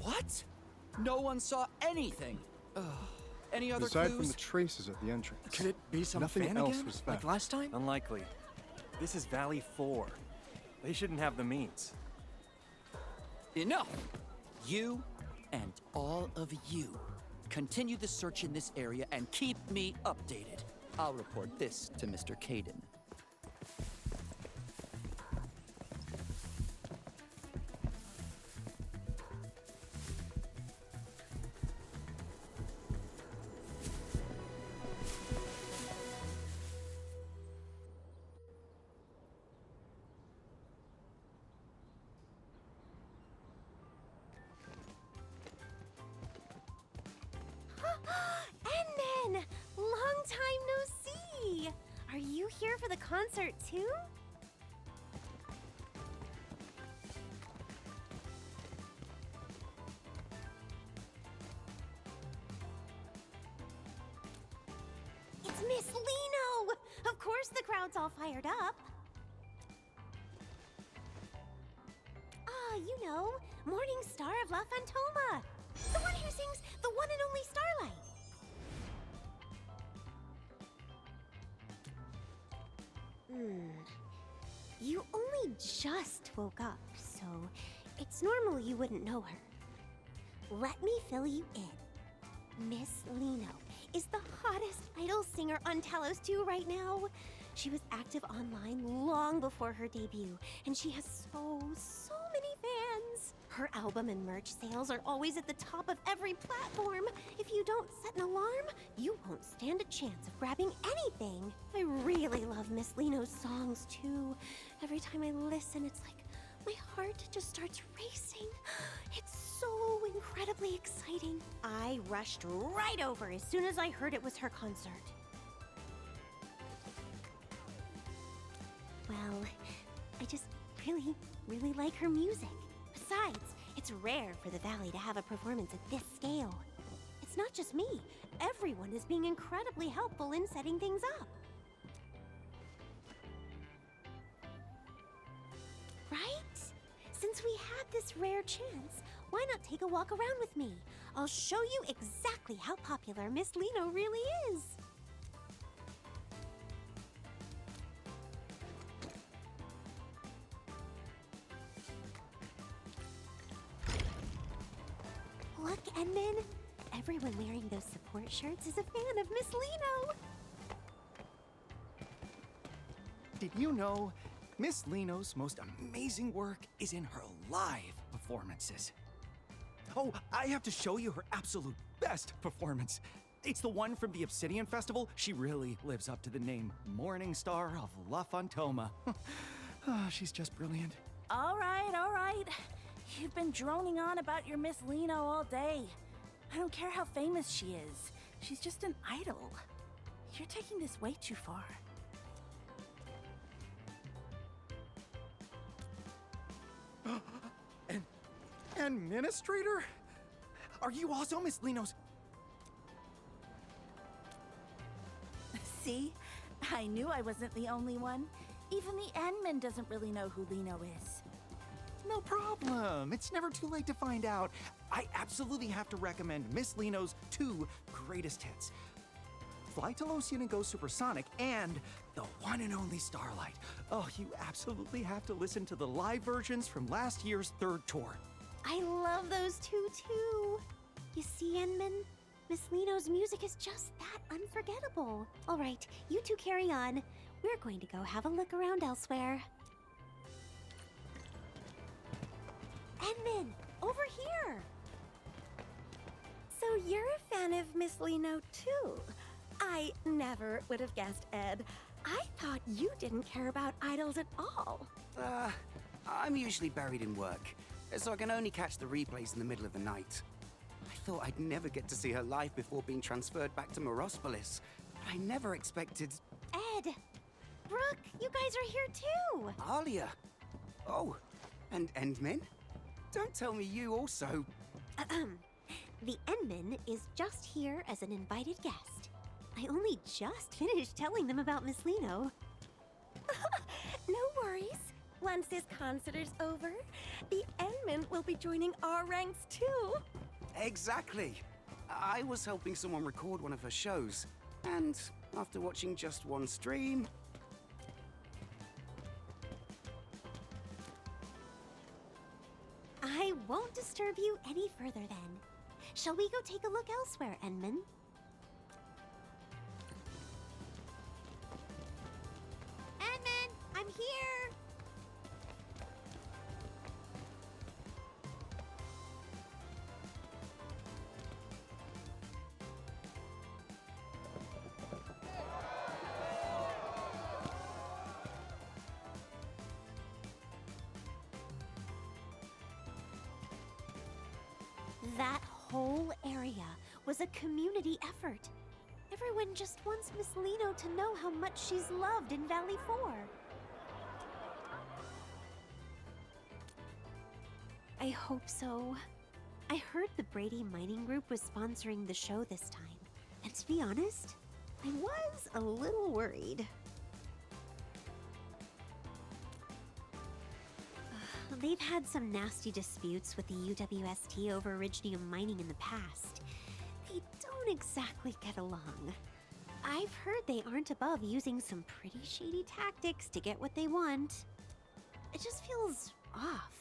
What? No one saw anything. Any other Aside clues? from the traces at the entrance. Could it be some Nothing fan else again? was Like found. last time? Unlikely. This is Valley 4. They shouldn't have the means. Enough! You and all of you continue the search in this area and keep me updated. I'll report this to Mr. Caden. Enman! Long time no see! Are you here for the concert too? It's Miss Liino! Of course the crowd's all fired up. Ah, you know, Morning Star of La Fantoma. The one who sings The One and Only Starlight. You only just woke up, so it's normal you wouldn't know her. Let me fill you in. Miss Liino is the hottest idol singer on Talos 2 right now. She was active online long before her debut, and she has so many fans. Her album and merch sales are always at the top of every platform. If you don't set an alarm, you won't stand a chance of grabbing anything. I really love Miss Liino's songs too. Every time I listen, it's like my heart just starts racing. It's so incredibly exciting. I rushed right over as soon as I heard it was her concert. Well, I just really like her music. Besides, it's rare for the Valley to have a performance at this scale. It's not just me. Everyone is being incredibly helpful in setting things up. Right? Since we had this rare chance, why not take a walk around with me? I'll show you exactly how popular Miss Liino really is. Look, Enman. Everyone wearing those support shirts is a fan of Miss Liino. Did you know Miss Liino's most amazing work is in her live performances? Oh, I have to show you her absolute best performance. It's the one from the Obsidian Festival. She really lives up to the name Morning Star of La Fantoma. She's just brilliant. All right. You've been droning on about your Miss Liino all day. I don't care how famous she is. She's just an idol. You're taking this way too far. Administrator? Are you also Miss Liino's? See? I knew I wasn't the only one. Even the Enman doesn't really know who Liino is. No problem. It's never too late to find out. I absolutely have to recommend Miss Liino's 2 greatest hits. Fly to Lothian and Go Supersonic, and the one and only Starlight. Oh, you absolutely have to listen to the live versions from last year's 3rd tour. I love those two too. You see, Enman? Miss Liino's music is just that unforgettable. All right, you two carry on. We're going to go have a look around elsewhere. Enman, over here. So you're a fan of Miss Liino too? I never would have guessed, Ed. I thought you didn't care about idols at all. I'm usually buried in work. so I can only catch the replays in the middle of the night. I thought I'd never get to see her live before being transferred back to Morospolis. But I never expected... Ed! Brooke, you guys are here too! Alia! Oh, and Endmin? Don't tell me you also... The Endman is just here as an invited guest. I only just finished telling them about Miss Liino. No worries. Once this concert is over, the Endman will be joining our ranks too. Exactly. I was helping someone record one of her shows, and after watching just one stream... I won't disturb you any further then. Shall we go take a look elsewhere, Endman? Endman, I'm here! That whole area was a community effort. Everyone just wants Miss Liino to know how much she's loved in Valley 4. I hope so. I heard the Brady Mining Group was sponsoring the show this time. And to be honest, I was a little worried. They've had some nasty disputes with the UWST over Iridium mining in the past. They don't exactly get along. I've heard they aren't above using some pretty shady tactics to get what they want. It just feels off.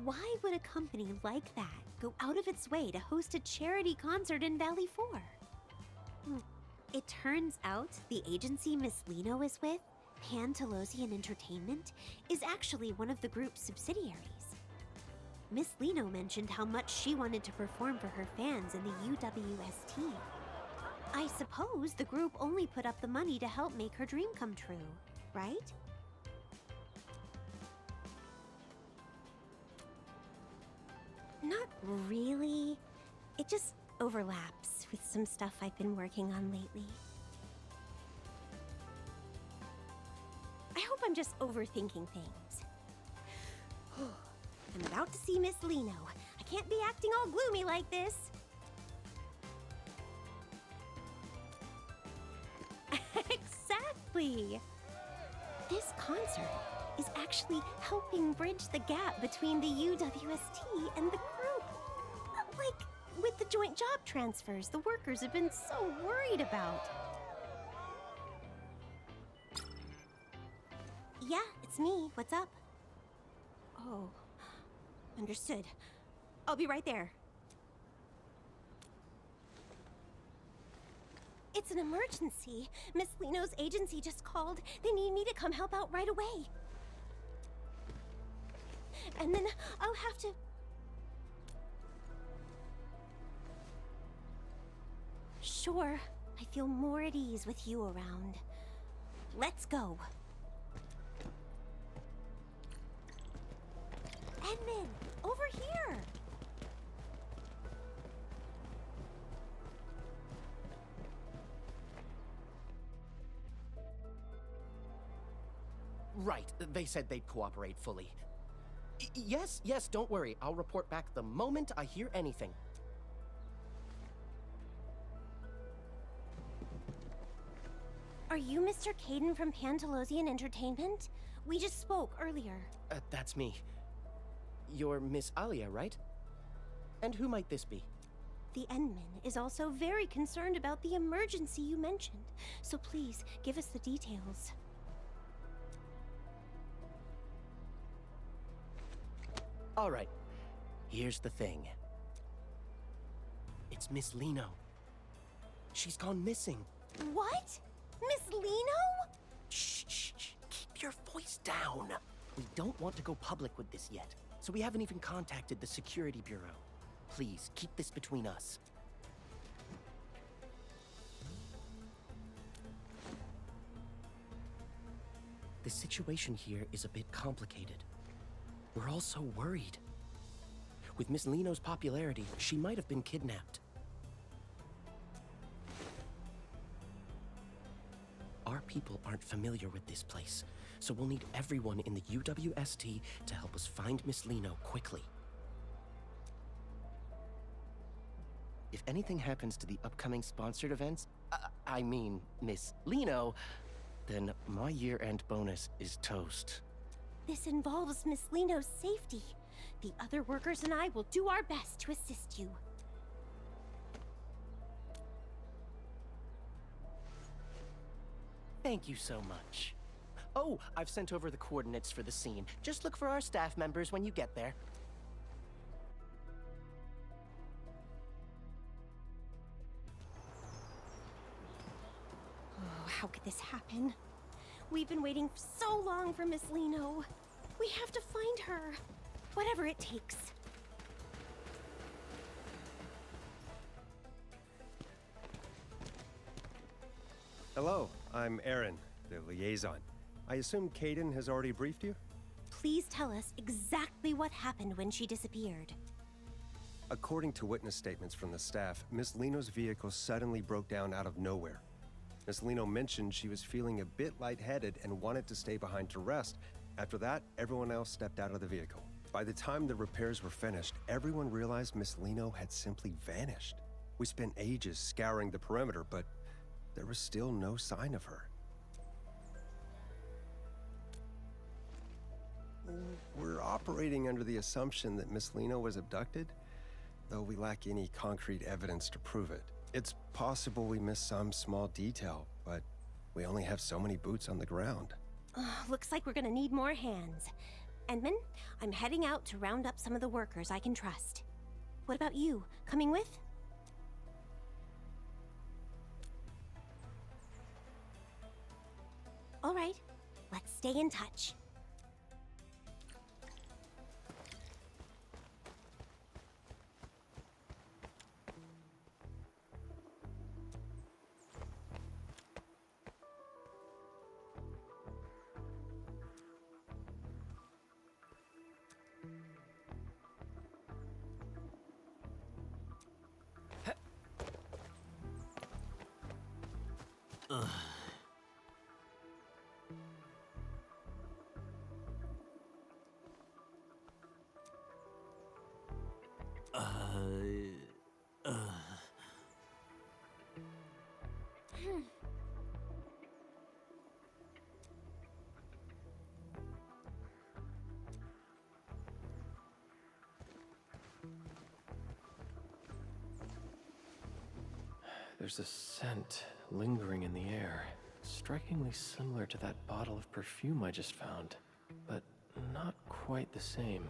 Why would a company like that go out of its way to host a charity concert in Valley 4? It turns out the agency Miss Liino is with, Pantelosian Entertainment, is actually one of the group's subsidiaries. Miss Liino mentioned how much she wanted to perform for her fans in the UWST. I suppose the group only put up the money to help make her dream come true, right? Not really. It just overlaps with some stuff I've been working on lately. I hope I'm just overthinking things. I'm about to see Miss Liino. I can't be acting all gloomy like this. Exactly. This concert is actually helping bridge the gap between the UWST and the group. Like, with the joint job transfers the workers have been so worried about. Yeah, it's me. What's up? Oh, understood. I'll be right there. It's an emergency. Miss Liino's agency just called. They need me to come help out right away. And then I'll have to... Sure, I feel more at ease with you around. Let's go. Edmund, over here! Right, they said they'd cooperate fully. Yes, don't worry. I'll report back the moment I hear anything. Are you Mr. Caden from Pantelosian Entertainment? We just spoke earlier. That's me. You're Miss Alia, right? And who might this be? The Endman is also very concerned about the emergency you mentioned, so please give us the details. All right, here's the thing. It's Miss Liino. She's gone missing. What? Miss Liino? Shh. Keep your voice down. We don't want to go public with this yet, so we haven't even contacted the Security Bureau. Please, keep this between us. The situation here is a bit complicated. We're all so worried. With Miss Liino's popularity, she might have been kidnapped. Our people aren't familiar with this place, so we'll need everyone in the UWST to help us find Miss Liino quickly. If anything happens to the upcoming sponsored events, I mean Miss Liino, then my year-end bonus is toast. This involves Miss Liino's safety. The other workers and I will do our best to assist you. Thank you so much. Oh, I've sent over the coordinates for the scene. Just look for our staff members when you get there. Oh, how could this happen? We've been waiting so long for Miss Liino. We have to find her. Whatever it takes. Hello, I'm Aaron, the liaison. I assume Kaden has already briefed you? Please tell us exactly what happened when she disappeared. According to witness statements from the staff, Miss Liino's vehicle suddenly broke down out of nowhere. Miss Liino mentioned she was feeling a bit lightheaded and wanted to stay behind to rest. After that, everyone else stepped out of the vehicle. By the time the repairs were finished, everyone realized Miss Liino had simply vanished. We spent ages scouring the perimeter, but there was still no sign of her. We're operating under the assumption that Miss Liino was abducted, though we lack any concrete evidence to prove it. It's possible we missed some small detail, but we only have so many boots on the ground. Looks like we're gonna need more hands. Edmund, I'm heading out to round up some of the workers I can trust. What about you? Coming with? All right, let's stay in touch. There's a scent lingering in the air, strikingly similar to that bottle of perfume I just found, but not quite the same.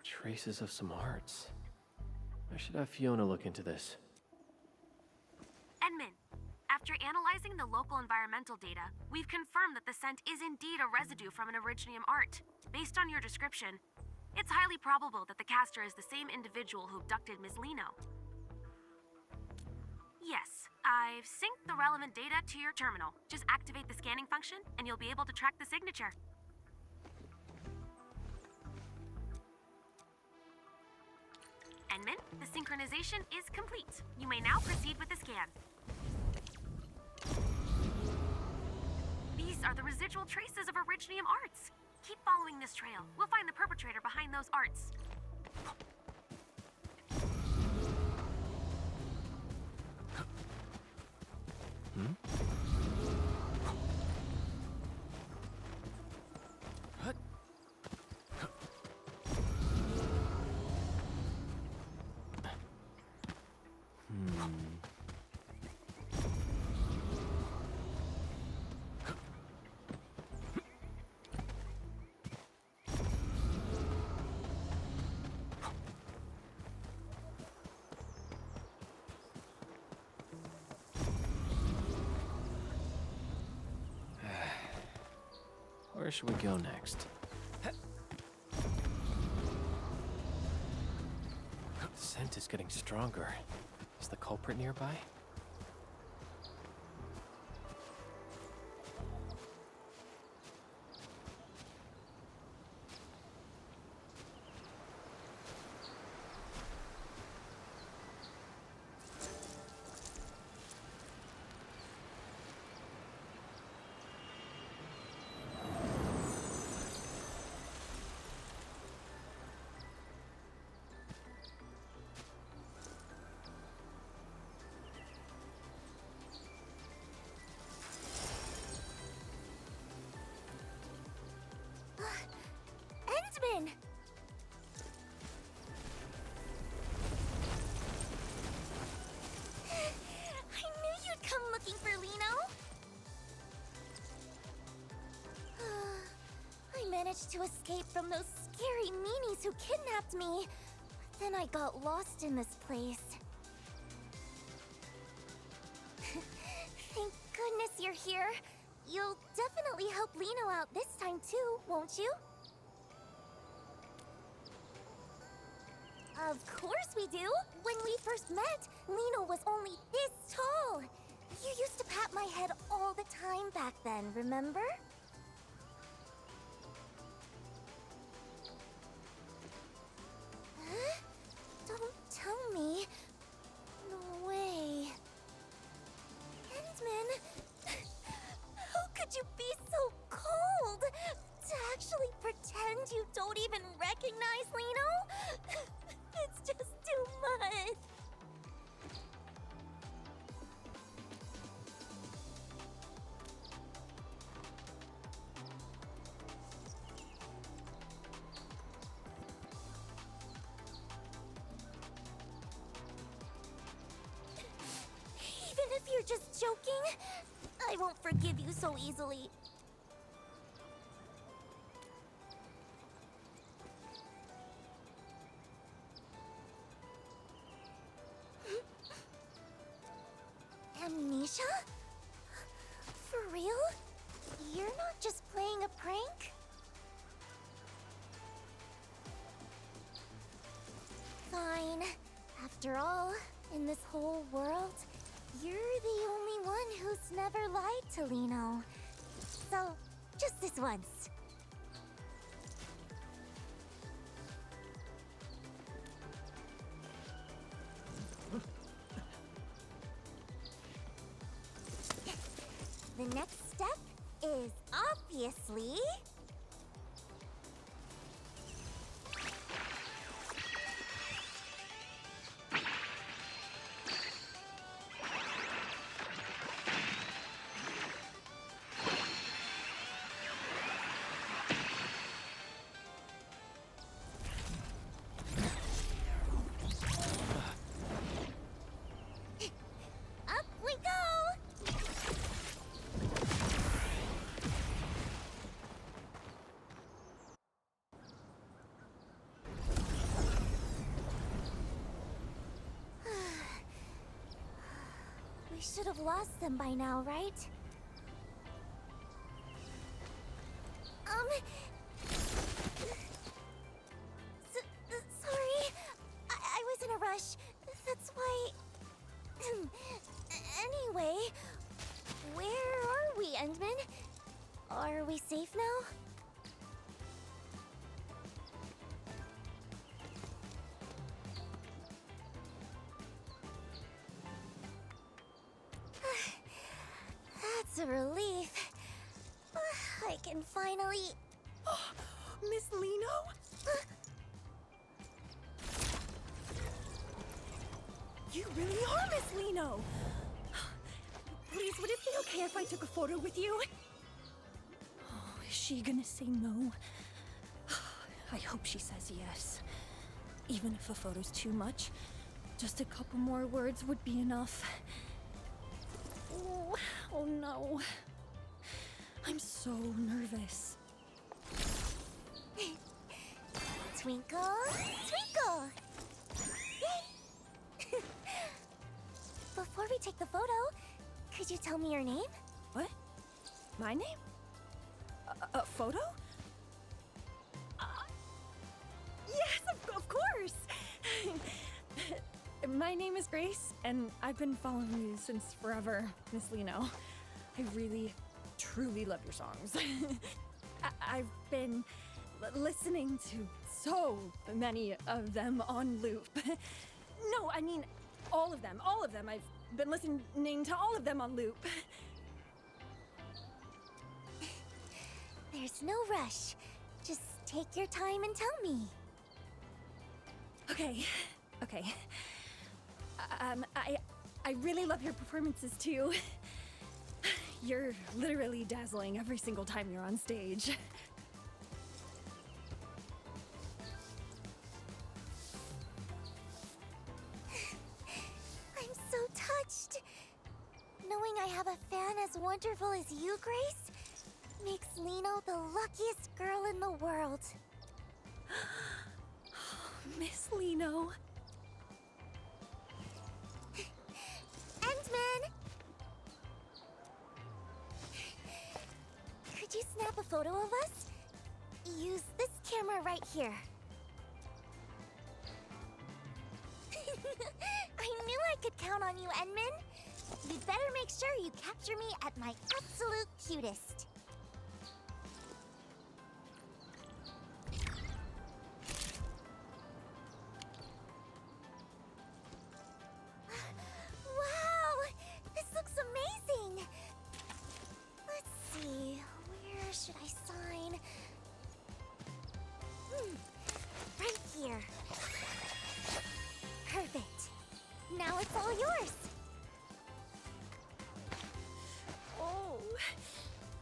Traces of some arts. I should have Fiona look into this. Edmund, after analyzing the local environmental data, we've confirmed that the scent is indeed a residue from an Originium art. Based on your description, it's highly probable that the caster is the same individual who abducted Ms. Liino. Yes, I've synced the relevant data to your terminal. Just activate the scanning function, and you'll be able to track the signature. Edmund, the synchronization is complete. You may now proceed with the scan. These are the residual traces of Originium arts. Keep following this trail. We'll find the perpetrator behind those arts. Where should we go next? The scent is getting stronger. Is the culprit nearby? managed to escape from those scary meanies who kidnapped me. Then I got lost in this place. Thank goodness you're here. You'll definitely help Liino out this time too, won't you? Of course we do! When we first met, Liino was only this tall! You used to pat my head all the time back then, remember? Huh? Don't tell me. No way. Endman! How could you be so cold? To actually pretend you don't even recognize Liino? It's just too much. Even if you're just joking, I won't forgive you so easily. Amnesia? For real? You're not just playing a prank? Fine. After all, in this whole world, you're the only one who's never lied to Liino. So, just this once. The next step is obviously... Up we go! We should have lost them by now, right? Sorry. I was in a rush. That's why... Anyway, where are we, Endman? Are we safe now? That's a relief. I can finally... Miss Liino? You really are Miss Liino! Please, would it be okay if I took a photo with you? Oh, is she gonna say no? I hope she says yes. Even if a photo's too much, just a couple more words would be enough. Oh no. I'm so nervous. Twinkle, twinkle! Before we take the photo, could you tell me your name? What? My name? A photo? Yes, of course! My name is Grace, and I've been following you since forever, Miss Liino. I really, truly love your songs. I've been listening to so many of them on loop. No, I mean, all of them. I've been listening to all of them on loop. There's no rush. Just take your time and tell me. Okay. I really love your performances too. You're literally dazzling every single time you're on stage. I'm so touched. Knowing I have a fan as wonderful as you, Grace, Makes Liino the luckiest girl in the world. Miss Liino. Endman! Could you snap a photo of us? Use this camera right here. I knew I could count on you, Endman. You'd better make sure you capture me at my absolute cutest. Wow! This looks amazing! Let's see, where should I sign? Right here. Perfect. Now it's all yours. Oh,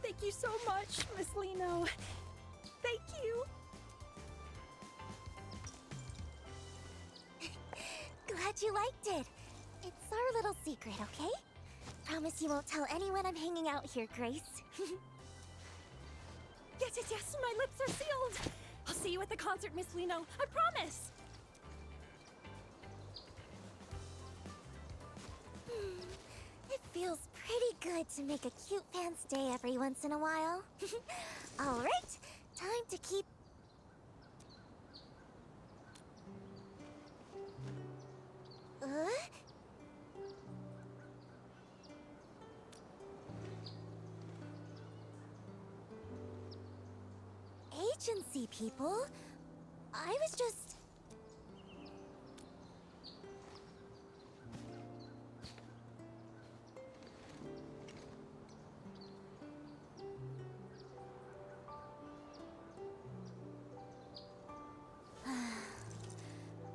thank you so much, Miss Liino. Thank you. Glad you liked it. It's our little secret, okay? Promise you won't tell anyone I'm hanging out here, Grace. Yes, my lips are sealed. I'll see you at the concert, Miss Liino. I promise. It feels pretty good to make a cute fan's day every once in a while. All right, time to keep... Agency people? I was just...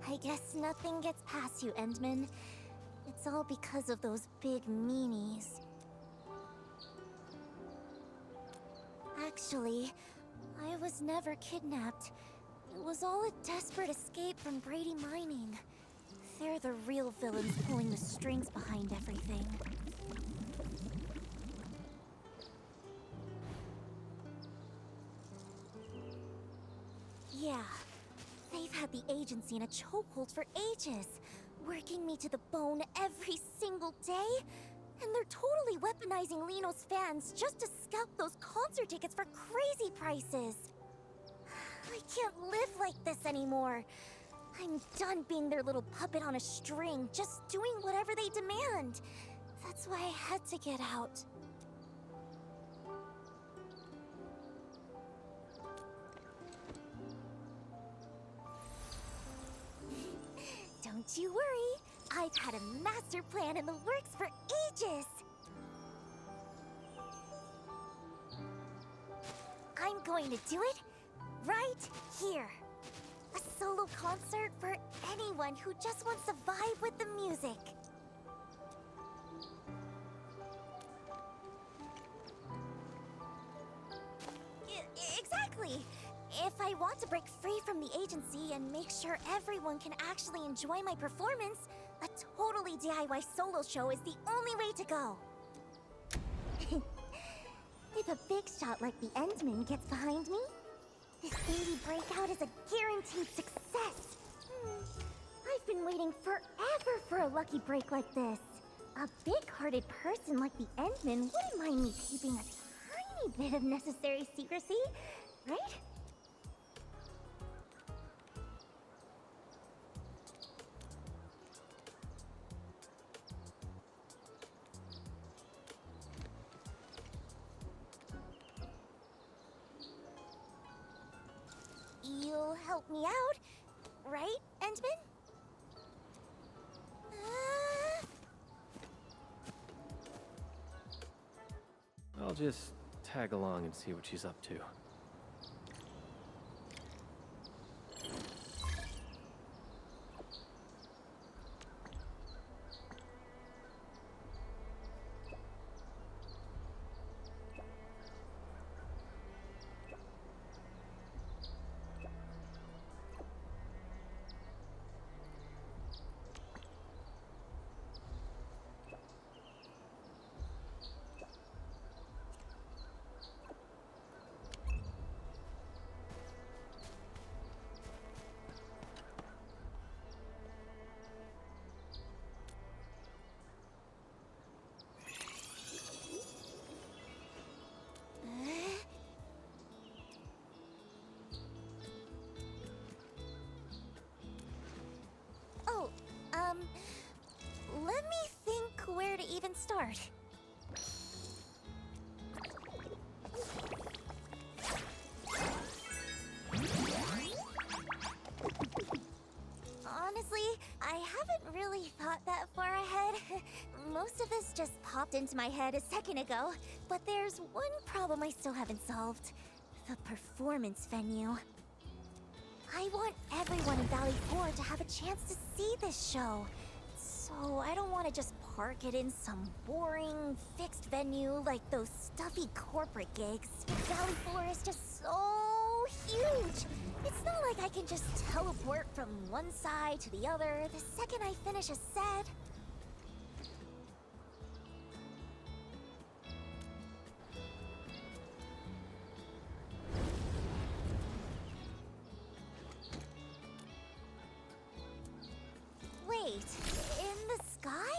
I guess nothing gets past you, Endman. It's all because of those big meanies. Actually, I was never kidnapped. It was all a desperate escape from Brady Mining. They're the real villains pulling the strings behind everything. Yeah, they've had the agency in a chokehold for ages, working me to the bone every single day. And they're totally weaponizing Liino's fans just to scalp those concert tickets for crazy prices. I can't live like this anymore. I'm done being their little puppet on a string, just doing whatever they demand. That's why I had to get out. Don't you worry. I've had a master plan in the works for ages. I'm going to do it right here. A solo concert for anyone who just wants to vibe with the music. Exactly. If I want to break free from the agency and make sure everyone can actually enjoy my performance, a totally DIY solo show is the only way to go. If a big shot like the Endman gets behind me, this indie breakout is a guaranteed success. I've been waiting forever for a lucky break like this. A big-hearted person like the Endman wouldn't mind me keeping a tiny bit of necessary secrecy, right? You'll help me out, right, Endman? I'll just tag along and see what she's up to. Let me think where to even start. Honestly, I haven't really thought that far ahead. Most of this just popped into my head a second ago. But there's one problem I still haven't solved. The performance venue. I want everyone in Valley 4 to have a chance to see this show. So I don't want to just park it in some boring, fixed venue like those stuffy corporate gigs. Valley 4 is just so huge. It's not like I can just teleport from one side to the other the second I finish a set. Wait, in the sky?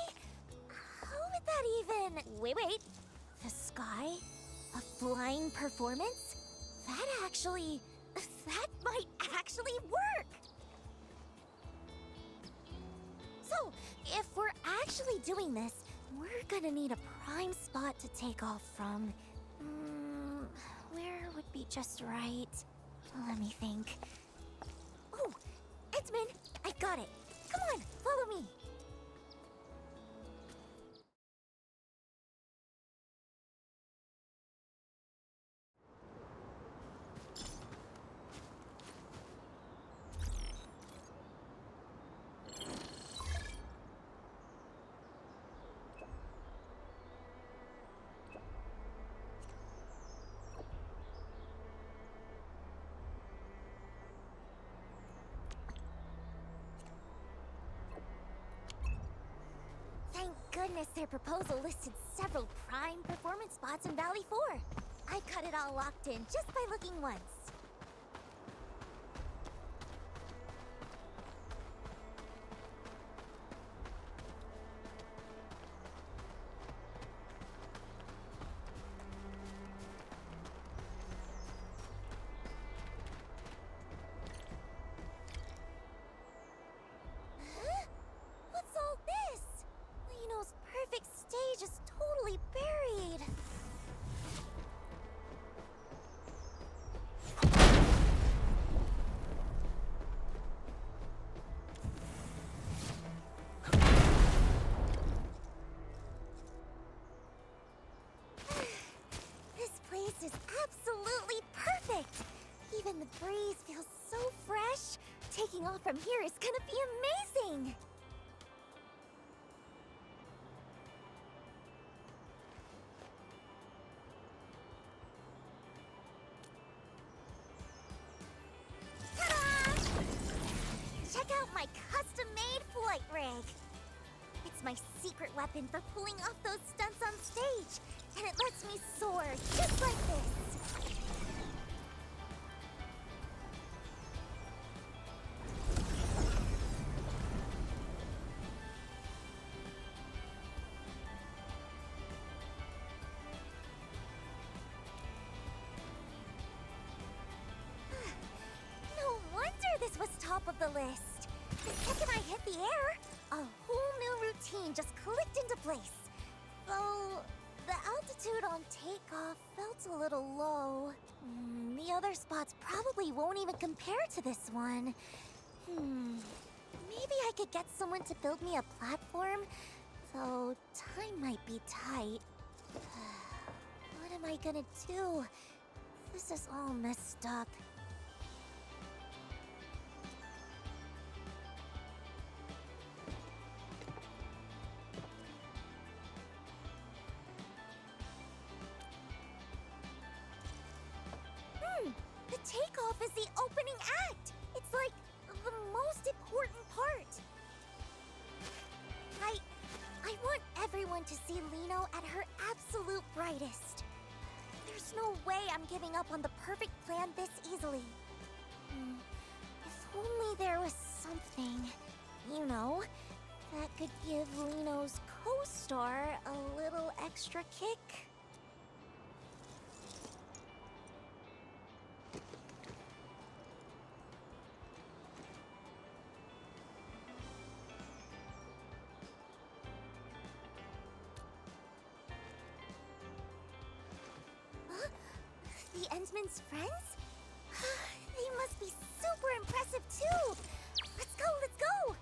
How would that even... Wait. The sky? A flying performance? That might actually work! So, if we're actually doing this, we're gonna need a prime spot to take off from. Where would be just right? Let me think. Oh, Edmund, I've got it. Come on, follow me. Thank goodness their proposal listed several prime performance spots in Valley 4. I've got it all locked in just by looking once. Huh? What's all this? Liino's perfect stage is totally buried. This place is absolutely perfect. Even the breeze feels so fresh. Taking off from here is gonna be amazing. Ta-da! Check out my custom-made flight rig. It's my secret weapon for pulling off those stunts on stage, and it lets me soar just like this. No wonder this was top of the list. The second I hit the air, a whole new routine just clicked into place. Though the altitude on takeoff felt a little low. The other spots probably won't even compare to this one. Maybe I could get someone to build me a platform, though time might be tight. What am I gonna do? This is all messed up. The takeoff is the opening act! It's like the most important part. I want everyone to see Liino at her absolute brightest. There's no way I'm giving up on the perfect plan this easily. If only there was something, that could give Liino's co-star a little extra kick. Endman's friends? They must be super impressive too! Let's go, let's go!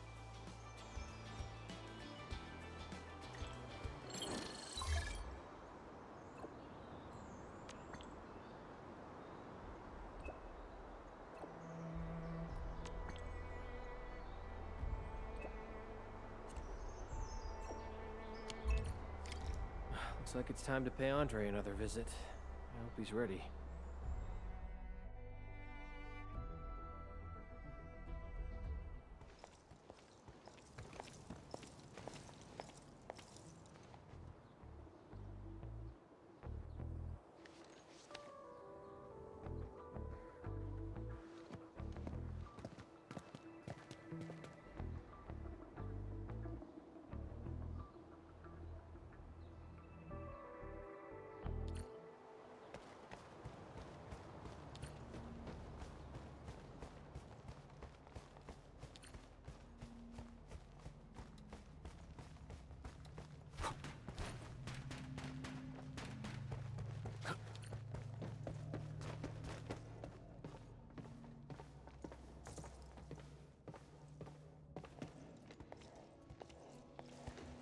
Looks like it's time to pay Andre another visit. I hope he's ready.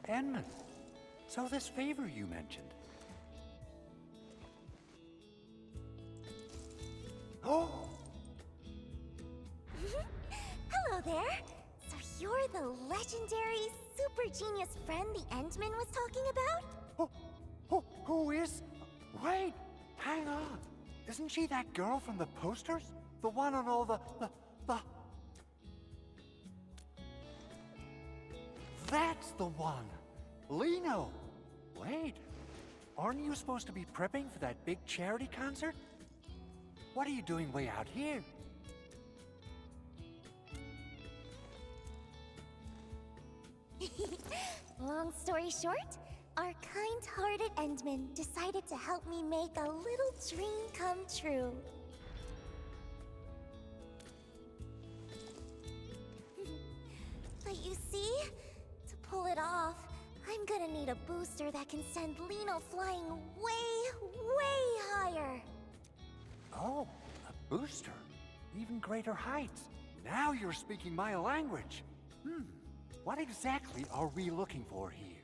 Enman, so this favor you mentioned. Oh! Hello there! So you're the legendary, super genius friend the Endman was talking about? Who is? Wait! Hang on! Isn't she that girl from the posters? The one on all the... That's the one! Liino! Wait, aren't you supposed to be prepping for that big charity concert? What are you doing way out here? Long story short, our kind-hearted Endman decided to help me make a little dream come true. But you see, to pull it off, I'm gonna need a booster that can send Liino flying way higher. Oh, a booster. Even greater heights. Now you're speaking my language. What exactly are we looking for here?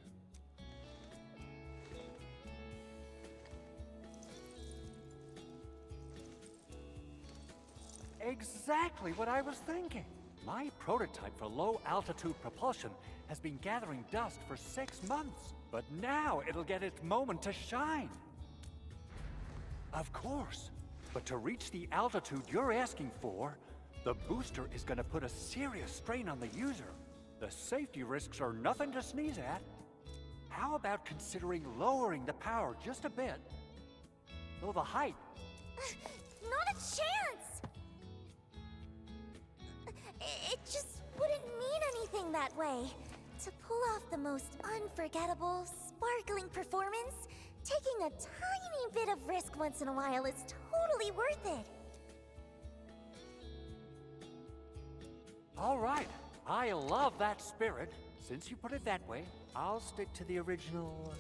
Exactly what I was thinking. My prototype for low-altitude propulsion has been gathering dust for 6 months, but now it'll get its moment to shine. Of course, but to reach the altitude you're asking for, the booster is going to put a serious strain on the user. The safety risks are nothing to sneeze at. How about considering lowering the power just a bit? Though the height... Not a chance! It just wouldn't mean anything that way. To pull off the most unforgettable, sparkling performance, taking a tiny bit of risk once in a while is totally worth it. All right, I love that spirit. Since you put it that way, I'll stick to the original...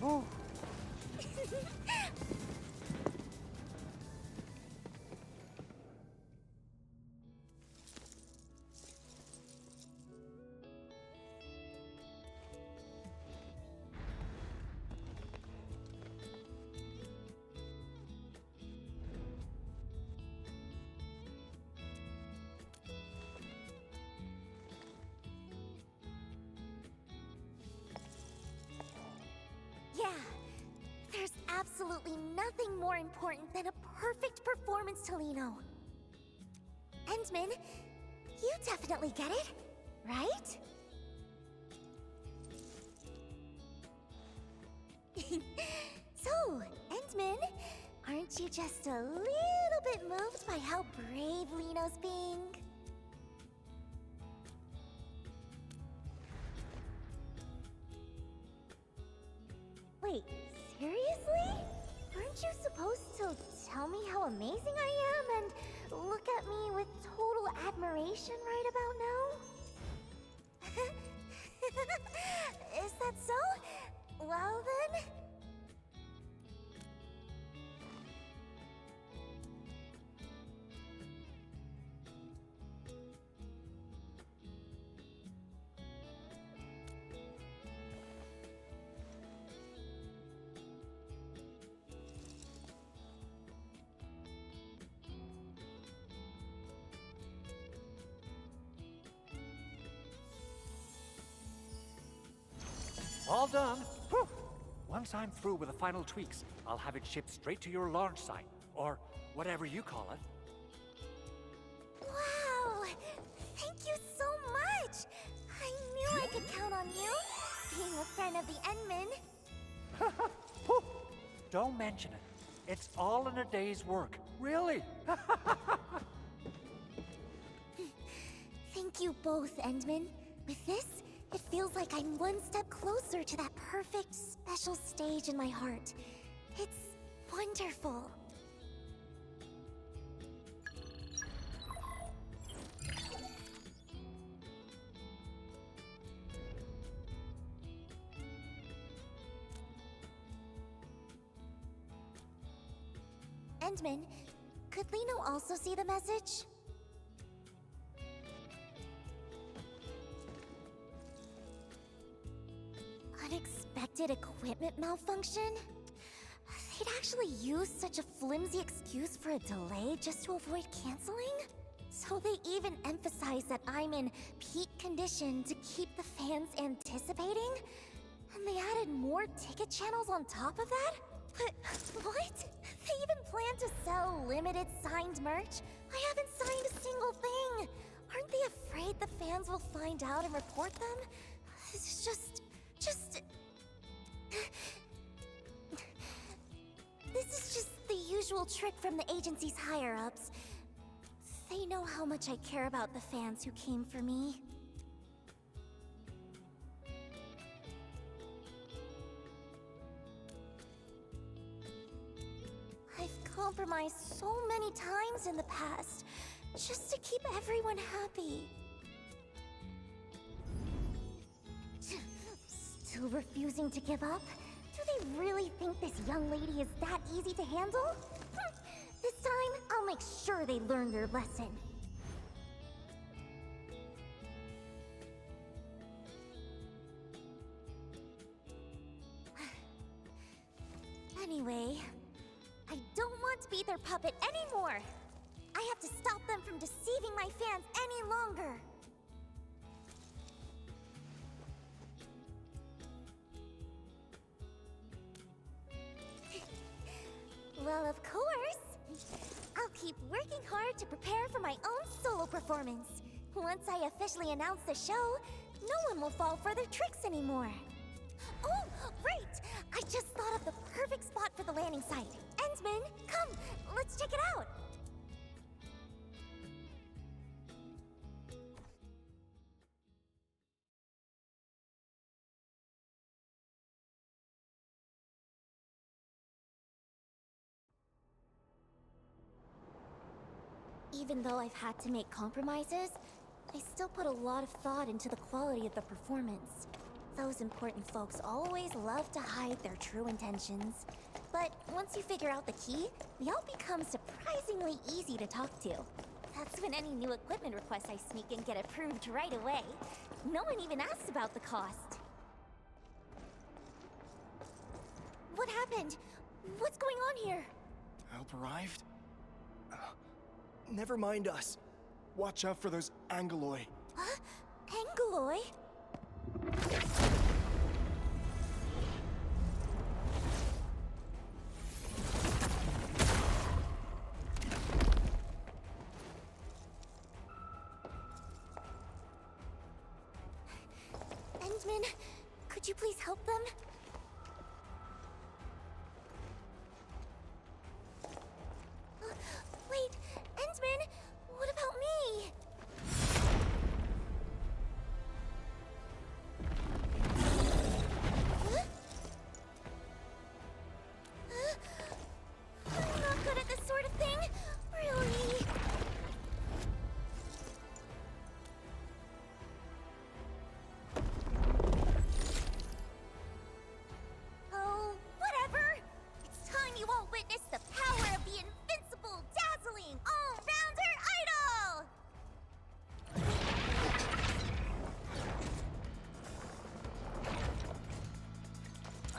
Oh. Yeah, there's absolutely nothing more important than a perfect performance to Liino. Endman, you definitely get it, right? So, Endman, aren't you just a little bit moved by how brave Liino's being. Wait, seriously? Aren't you supposed to tell me how amazing I am and look at me with total admiration right about now? Is that so? Well then... All done. Whew. Once I'm through with the final tweaks, I'll have it shipped straight to your launch site, or whatever you call it. Wow! Thank you so much! I knew I could count on you, being a friend of the Endman. Whew. Don't mention it. It's all in a day's work. Really? Thank you both, Endman. With this, it feels like I'm one step closer to that perfect, special stage in my heart. It's wonderful. Endman, could Liino also see the message? Unexpected equipment malfunction? They'd actually use such a flimsy excuse for a delay just to avoid canceling? So they even emphasize that I'm in peak condition to keep the fans anticipating? And they added more ticket channels on top of that? But what? They even plan to sell limited signed merch? I haven't signed a single thing! Aren't they afraid the fans will find out and report them? It's just... This is just the usual trick from the agency's higher-ups. They know how much I care about the fans who came for me. I've compromised so many times in the past, just to keep everyone happy. Still refusing to give up? Do they really think this young lady is that easy to handle? This time, I'll make sure they learn their lesson. Anyway, I don't want to be their puppet anymore. I have to stop them from deceiving my fans any longer. Well, of course. I'll keep working hard to prepare for my own solo performance. Once I officially announce the show, no one will fall for their tricks anymore. Oh, right! I just thought of the perfect spot for the landing site. Endman, come, let's check it out. Even though I've had to make compromises, I still put a lot of thought into the quality of the performance. Those important folks always love to hide their true intentions. But once you figure out the key, they all become surprisingly easy to talk to. That's when any new equipment requests I sneak in get approved right away. No one even asks about the cost. What happened? What's going on here? Help arrived? Never mind us. Watch out for those Angeloi. Huh? Angeloi? Endman, could you please help them? Wait,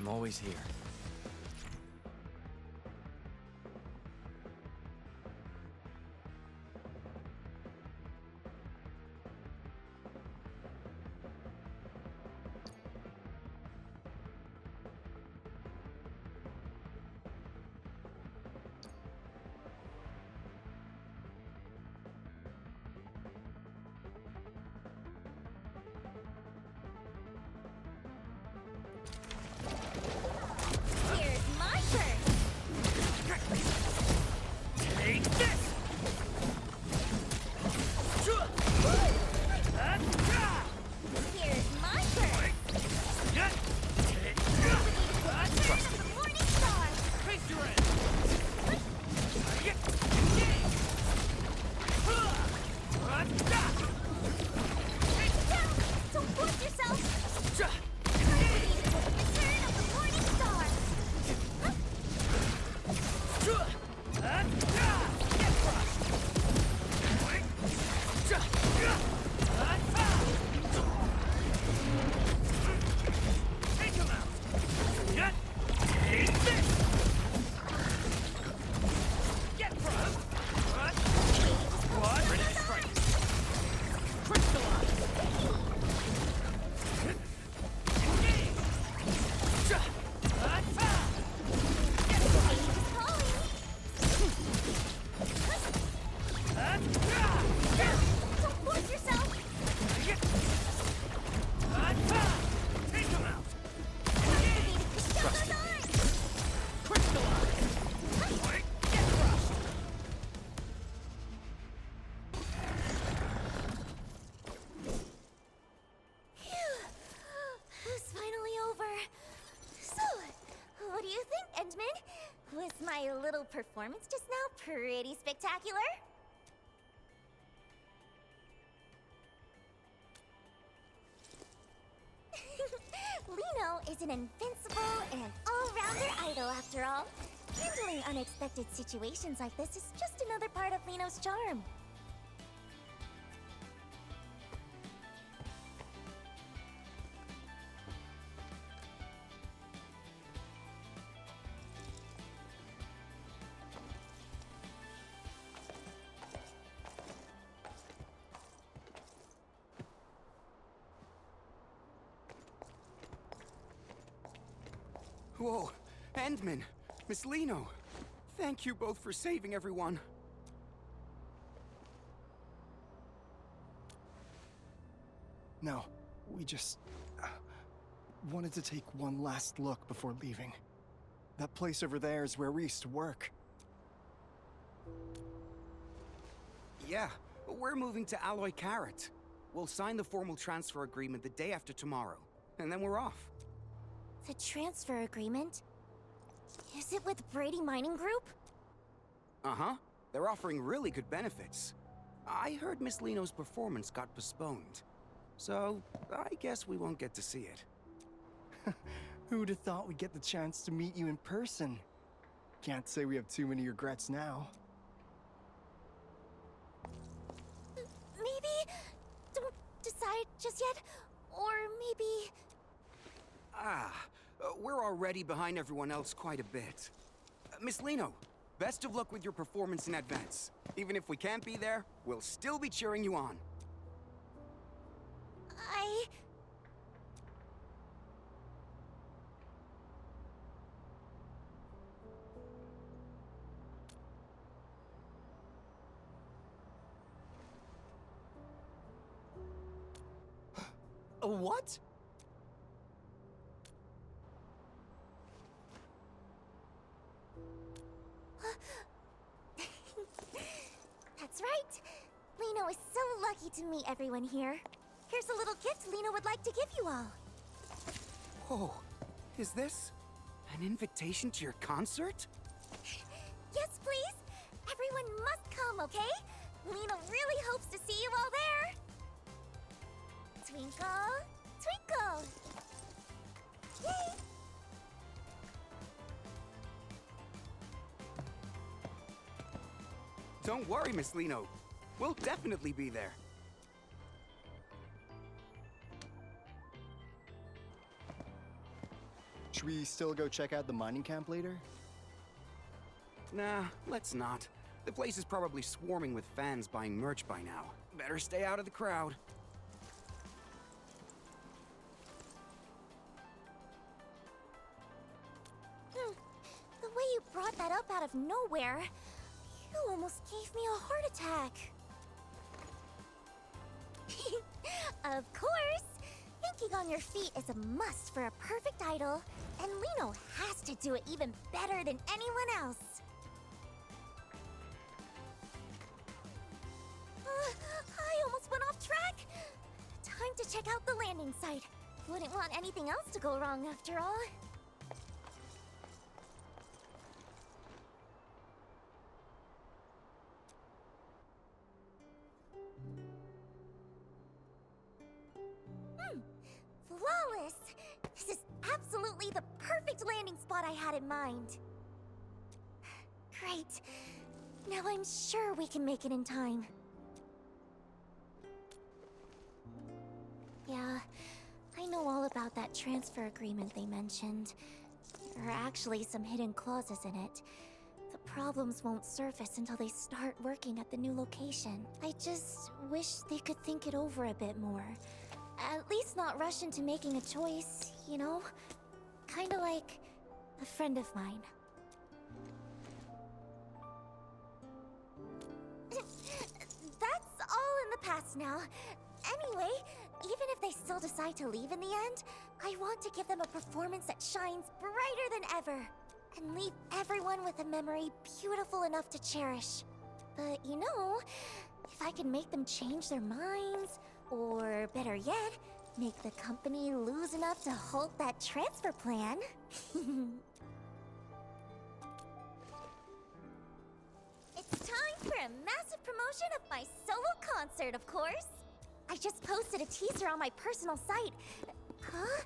I'm always here. Here's my turn. Take this! Here's my turn. Turn of the morning star. Face your end! Down. Don't force yourself. Return of the morning star. Take him out! Take this! Get from! What? Ready to strike! Crystallize! Engage! Don't force yourself. Take him out! Trust me. Crystallize! Get crushed! It's finally over. So, what do you think, Endman? Was my little performance just now pretty spectacular? Liino is an invincible and an all-rounder idol, after all. Handling unexpected situations like this is just another part of Liino's charm. Whoa, Endman, Miss Liino. Thank you both for saving everyone. No, we just wanted to take one last look before leaving. That place over there is where we used to work. Yeah, we're moving to Alloy Carrot. We'll sign the formal transfer agreement the day after tomorrow, and then we're off. The transfer agreement? Is it with Brady Mining Group? Uh-huh. They're offering really good benefits. I heard Miss Liino's performance got postponed. So, I guess we won't get to see it. Who'd have thought we'd get the chance to meet you in person? Can't say we have too many regrets now. Maybe don't decide just yet, or maybe... We're already behind everyone else quite a bit. Miss Liino, best of luck with your performance in advance. Even if we can't be there, we'll still be cheering you on. What? That's right. Liino is so lucky to meet everyone here. Here's a little gift Liino would like to give you all. Oh, is this an invitation to your concert? Yes, please. Everyone must come, okay? Liino really hopes to see you all there. Twinkle, twinkle. Yay! Don't worry, Miss Liino. We'll definitely be there. Should we still go check out the mining camp later? Nah, let's not. The place is probably swarming with fans buying merch by now. Better stay out of the crowd. The way you brought that up out of nowhere, you almost gave me a heart attack. Of course! Thinking on your feet is a must for a perfect idol, and Liino has to do it even better than anyone else. I almost went off track. Time to check out the landing site. Wouldn't want anything else to go wrong after all. Flawless! This is absolutely the perfect landing spot I had in mind. Great. Now I'm sure we can make it in time. Yeah, I know all about that transfer agreement they mentioned. There are actually some hidden clauses in it. The problems won't surface until they start working at the new location. I just wish they could think it over a bit more. At least not rush into making a choice, you know? Kinda like a friend of mine. That's all in the past now. Anyway, even if they still decide to leave in the end, I want to give them a performance that shines brighter than ever. And leave everyone with a memory beautiful enough to cherish. But you know, if I can make them change their minds, or better yet, make the company lose enough to halt that transfer plan. It's time for a massive promotion of my solo concert, of course. I just posted a teaser on my personal site. Huh?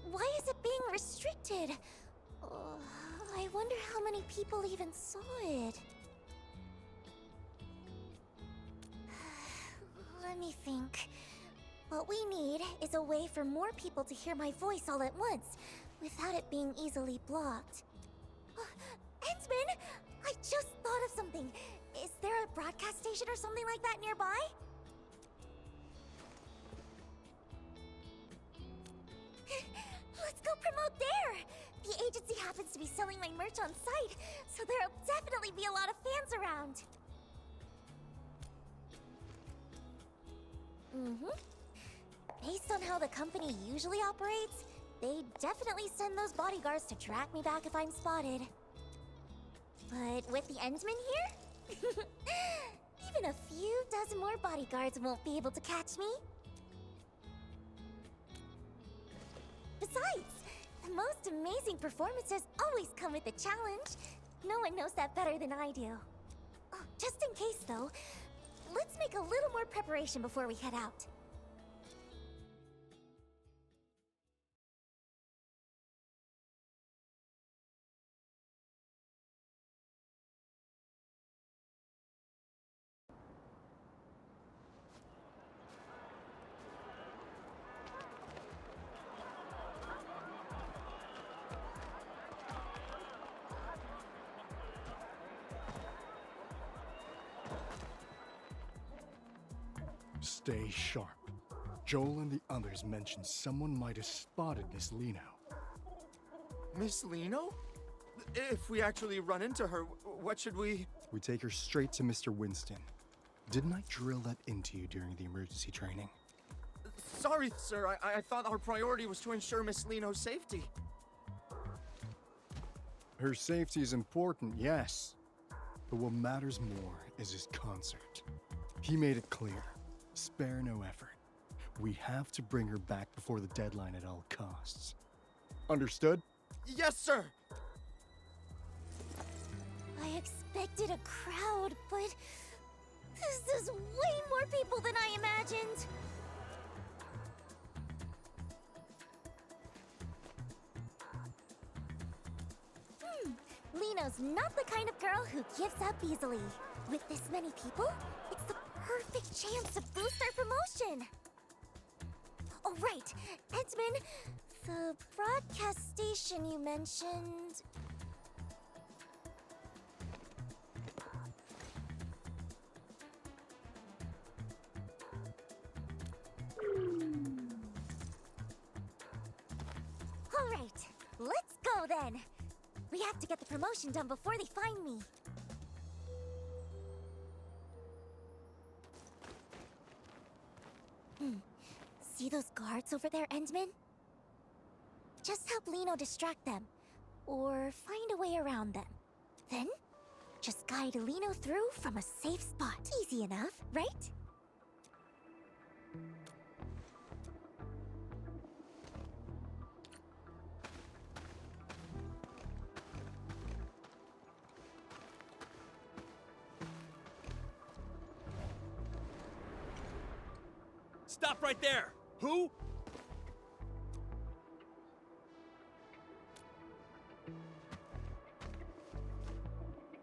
Why is it being restricted? I wonder how many people even saw it. Let me think. What we need is a way for more people to hear my voice all at once, without it being easily blocked. Endsman! I just thought of something. Is there a broadcast station or something like that nearby? Let's go promote there! The agency happens to be selling my merch on site, so there'll definitely be a lot of fans around. Based on how the company usually operates, they definitely send those bodyguards to track me back if I'm spotted. But with the Endsman here, even a few dozen more bodyguards won't be able to catch me. Besides, the most amazing performances always come with a challenge. No one knows that better than I do. Oh, just in case, though, let's make a little more preparation before we head out. Stay sharp. Joel and the others mentioned someone might have spotted Miss Liino. Miss Liino? If we actually run into her, what should we... We take her straight to Mr. Winston. Didn't I drill that into you during the emergency training? Sorry, sir. I thought our priority was to ensure Miss Liino's safety. Her safety is important, yes. But what matters more is his concert. He made it clear. Spare no effort. We have to bring her back before the deadline at all costs. Understood? Yes, sir! I expected a crowd, but this is way more people than I imagined. Liino's not the kind of girl who gives up easily. With this many people, it's the perfect chance to boost our promotion. Oh, right. Endsman, The broadcast station you mentioned. All right, let's go then. We have to get the promotion done before they find me. See those guards over there, Endman? Just help Liino distract them, or find a way around them. Then, just guide Liino through from a safe spot. Easy enough, right? Stop right there! Who?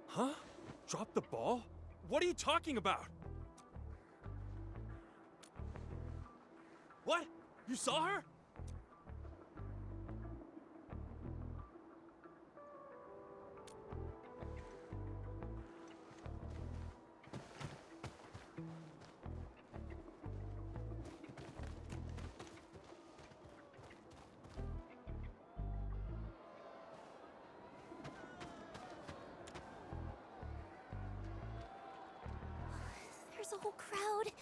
Huh? Drop the ball? What are you talking about? What? You saw her? There's a whole crowd.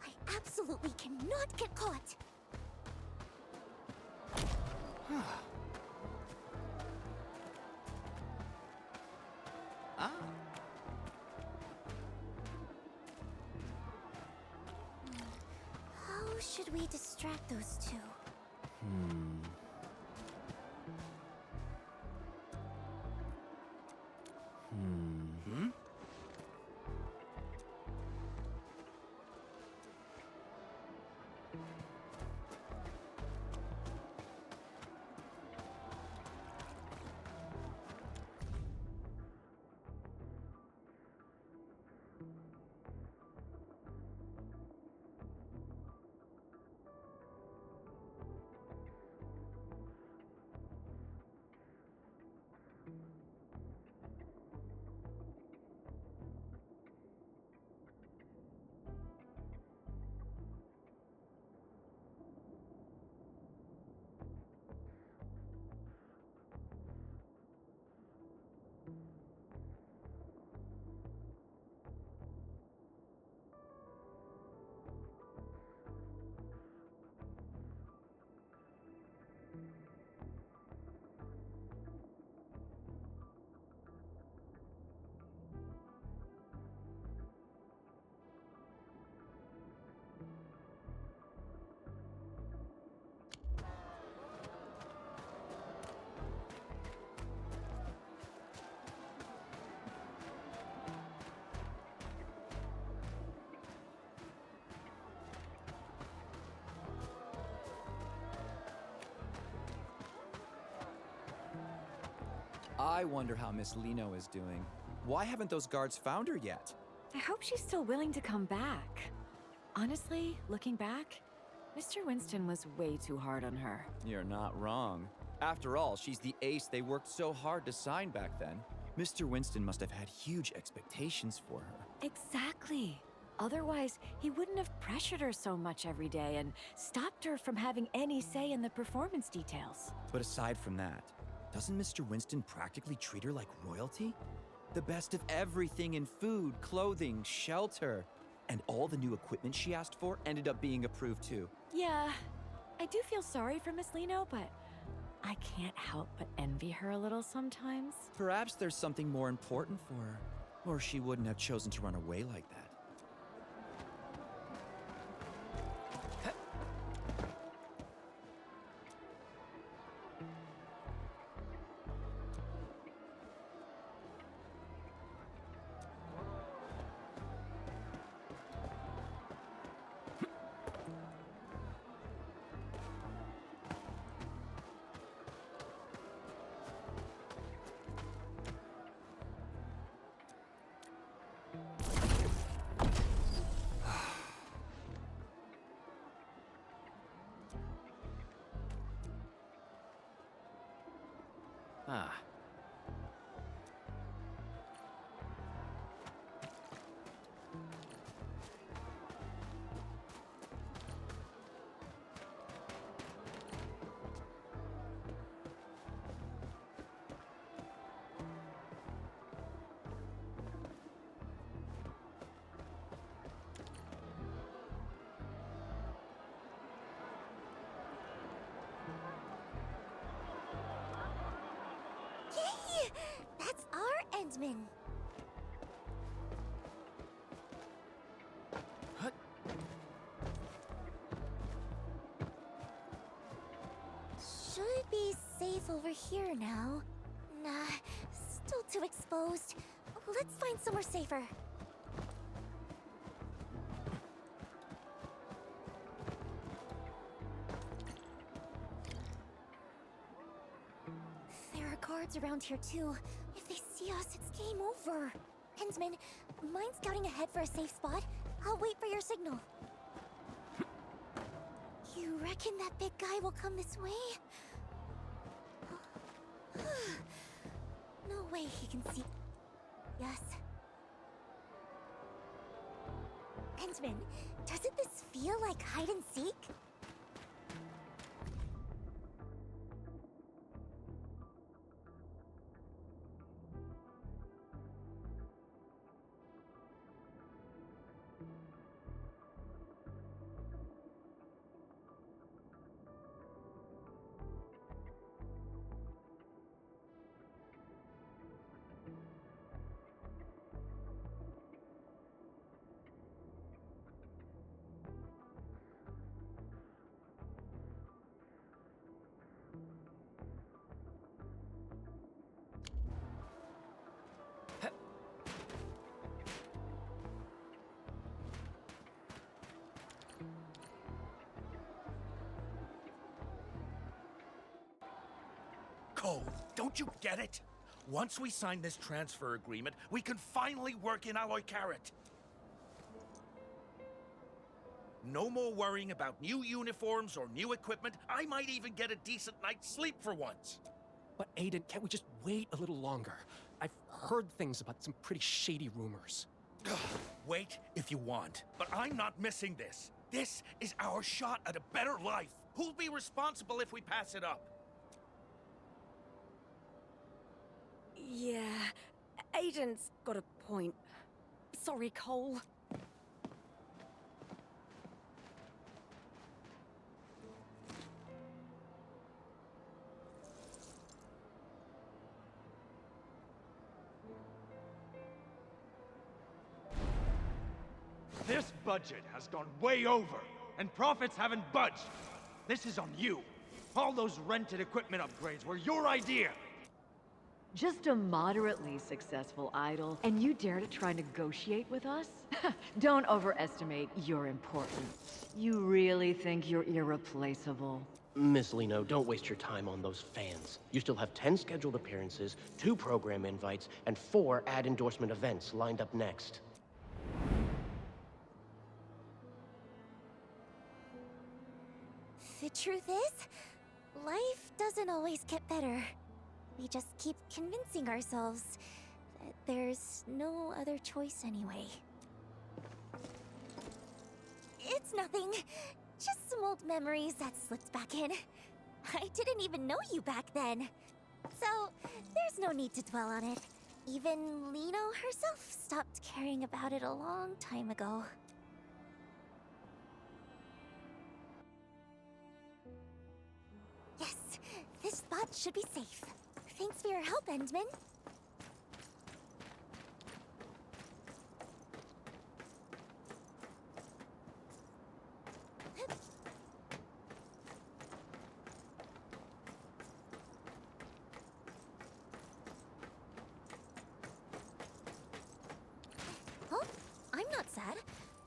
I absolutely cannot get caught. Ah. How should we distract those two? I wonder how Miss Liino is doing. Why haven't those guards found her yet? I hope she's still willing to come back. Honestly, looking back, Mr. Winston was way too hard on her. You're not wrong. After all, she's the ace they worked so hard to sign back then. Mr. Winston must have had huge expectations for her. Exactly. Otherwise, he wouldn't have pressured her so much every day and stopped her from having any say in the performance details. But aside from that, doesn't Mr. Winston practically treat her like royalty? The best of everything in food, clothing, shelter. And all the new equipment she asked for ended up being approved too. Yeah, I do feel sorry for Miss Liino, but I can't help but envy her a little sometimes. Perhaps there's something more important for her, or she wouldn't have chosen to run away like that. Ah. Yay! That's our Endman. Should be safe over here now. Nah, still too exposed. Let's find somewhere safer. There are guards around here too. If they see us, it's game over. Hensman, mind scouting ahead for a safe spot? I'll wait for your signal. You reckon that big guy will come this way? No way he can see. Yes. Hensman, doesn't this feel like hide and seek? Cole, don't you get it? Once we sign this transfer agreement, we can finally work in Alloy Carrot. No more worrying about new uniforms or new equipment. I might even get a decent night's sleep for once. But Aiden, can't we just wait a little longer? I've heard things about some pretty shady rumors. Wait if you want, but I'm not missing this. This is our shot at a better life. Who'll be responsible if we pass it up? Yeah, Aiden's got a point. Sorry, Cole. This budget has gone way over, and profits haven't budged. This is on you. All those rented equipment upgrades were your idea. Just a moderately successful idol, and you dare to try negotiate with us? Don't overestimate your importance. You really think you're irreplaceable? Miss Liino, don't waste your time on those fans. You still have 10 scheduled appearances, 2 program invites, and 4 ad endorsement events lined up next. The truth is, life doesn't always get better. We just keep convincing ourselves that there's no other choice anyway. It's nothing. Just some old memories that slipped back in. I didn't even know you back then. So, there's no need to dwell on it. Even Liino herself stopped caring about it a long time ago. Yes, this spot should be safe. Thanks for your help, Endman. Oh, I'm not sad.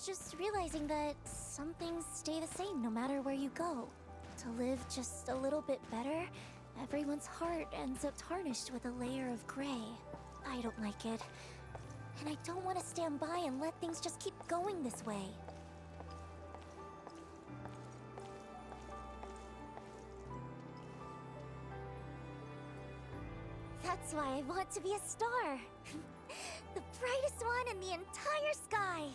Just realizing that some things stay the same no matter where you go. To live just a little bit better, everyone's heart ends up tarnished with a layer of gray. I don't like it. And I don't want to stand by and let things just keep going this way. That's why I want to be a star. The brightest one in the entire sky.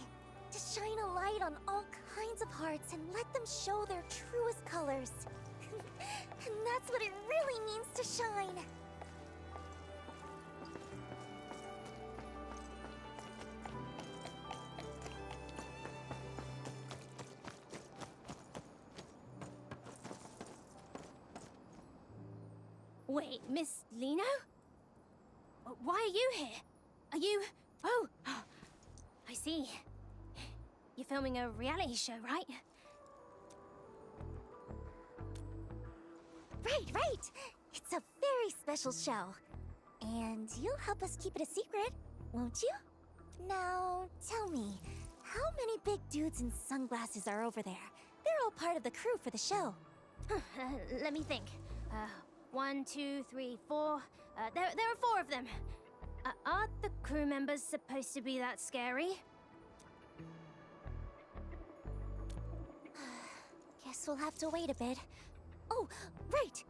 To shine a light on all kinds of hearts and let them show their truest colors. And that's what it really means to shine. Wait, Miss Liino? Why are you here? Are you... Oh, I see. You're filming a reality show, right? Right. It's a very special show. And you'll help us keep it a secret, won't you? Now, tell me, how many big dudes in sunglasses are over there? They're all part of the crew for the show. Let me think. 1, 2, 3, 4. There are 4 of them. Aren't the crew members supposed to be that scary? Guess we'll have to wait a bit. Oh, right!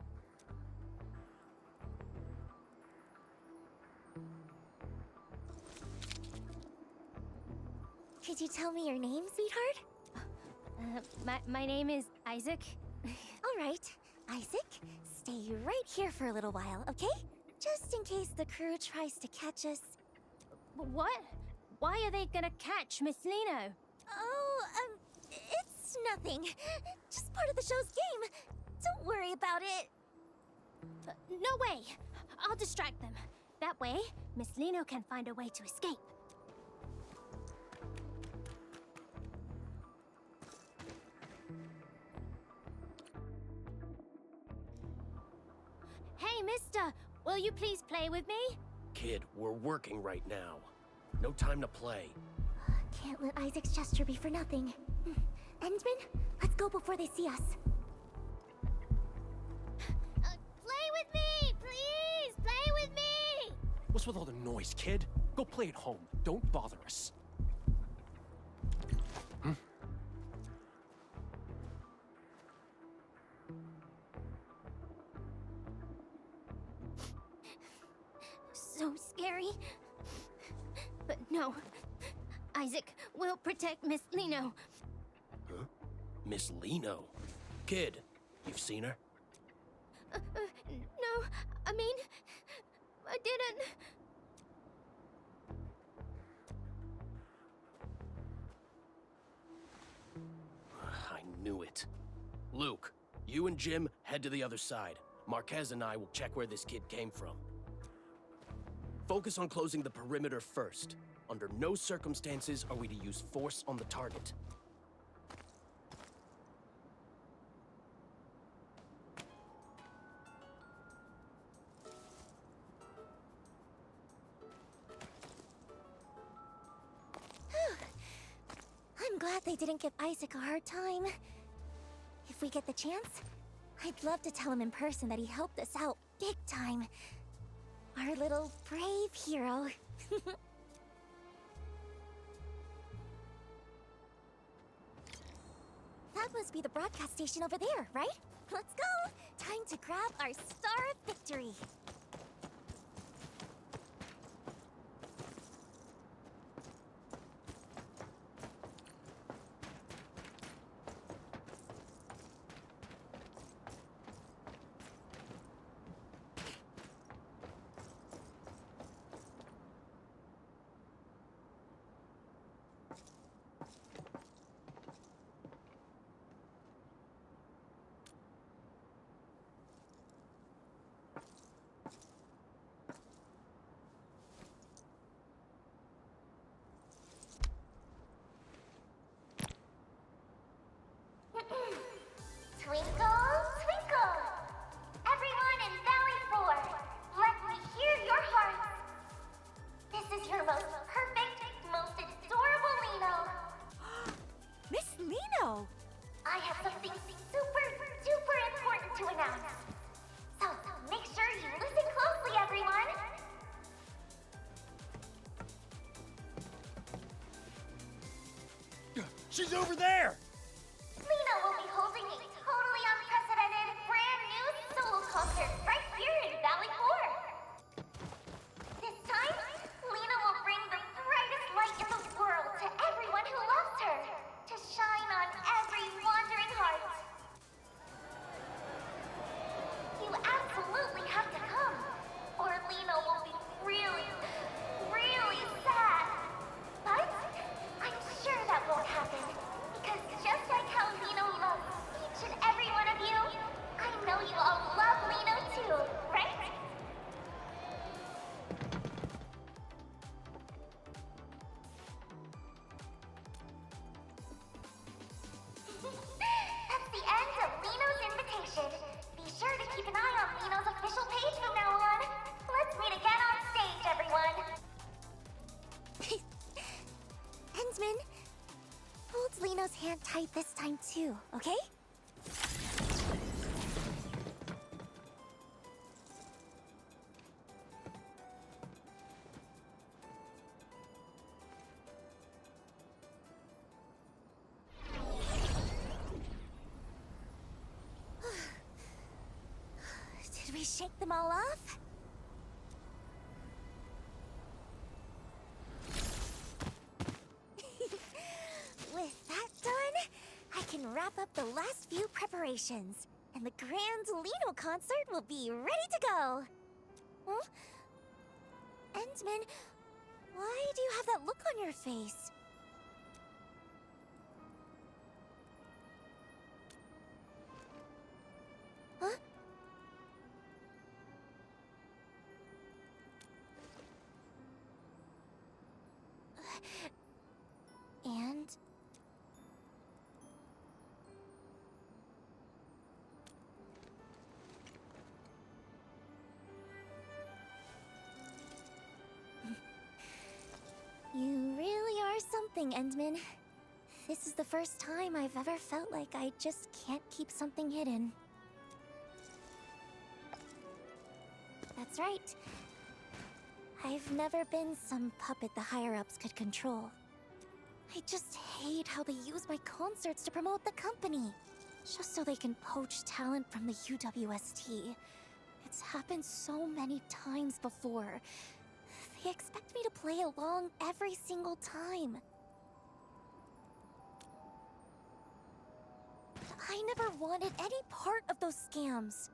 Could you tell me your name, sweetheart? My name is Isaac. All right, Isaac, stay right here for a little while, okay? Just in case the crew tries to catch us. What? Why are they gonna catch Miss Liino? Oh, it's nothing. Just part of the show's game. Don't worry about it. No way! I'll distract them. That way, Miss Liino can find a way to escape. Hey, mister! Will you please play with me? Kid, we're working right now. No time to play. Can't let Isaac's gesture be for nothing. Endman, let's go before they see us. Play with me! Please! Play with me! What's with all the noise, kid? Go play at home. Don't bother us. So scary. But no. Isaac will protect Miss Liino. Huh? Miss Liino? Kid, you've seen her? No, I mean, I didn't. I knew it. Luke, you and Jim head to the other side. Marquez and I will check where this kid came from. Focus on closing the perimeter first. Under no circumstances are we to use force on the target. I'm glad they didn't give Isaac a hard time. If we get the chance, I'd love to tell him in person that he helped us out big time. Our little brave hero. That must be the broadcast station over there, right? Let's go! Time to grab our Star of Victory. Twinkle, twinkle! Everyone in Valley 4, let me hear your hearts! This is your most perfect, most adorable Liino! Miss Liino! I have something super, duper important to announce. So, make sure you listen closely, everyone! She's over there! Liino will be holding a totally unprecedented, brand new solo concert right here in Valley 4! mine too, okay? Did we shake them all off? With that done, I can wrap up the last few preparations, and the grand Liino concert will be ready to go. Huh? Endman, why do you have that look on your face? Huh? And... You really are something, Endman. This is the first time I've ever felt like I just can't keep something hidden. That's right. I've never been some puppet the higher-ups could control. I just hate how they use my concerts to promote the company, just so they can poach talent from the UWST. It's happened so many times before. They expect me to play along every single time. But I never wanted any part of those scams.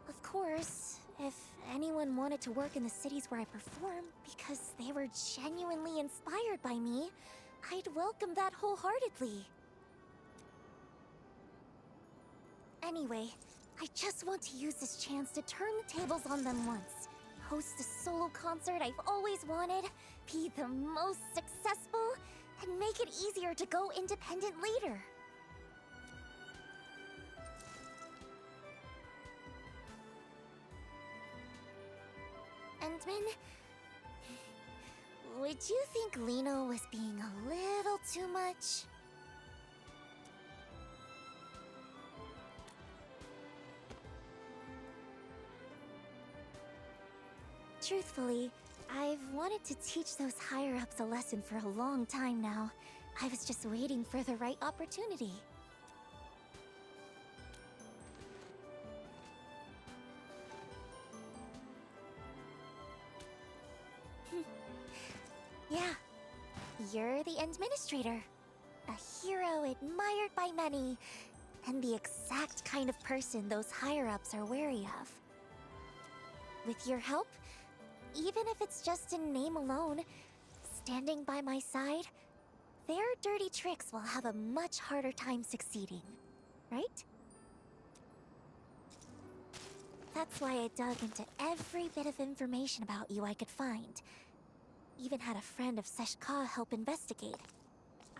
Of course, if anyone wanted to work in the cities where I perform because they were genuinely inspired by me, I'd welcome that wholeheartedly. Anyway, I just want to use this chance to turn the tables on them once. Host a solo concert I've always wanted, be the most successful, and make it easier to go independent later. Endman, would you think Liino was being a little too much? Truthfully, I've wanted to teach those higher-ups a lesson for a long time now. I was just waiting for the right opportunity. Yeah, you're the administrator. A hero admired by many, and the exact kind of person those higher-ups are wary of. With your help, even if it's just in name alone, standing by my side, their dirty tricks will have a much harder time succeeding, right? That's why I dug into every bit of information about you I could find. Even had a friend of Seshka help investigate.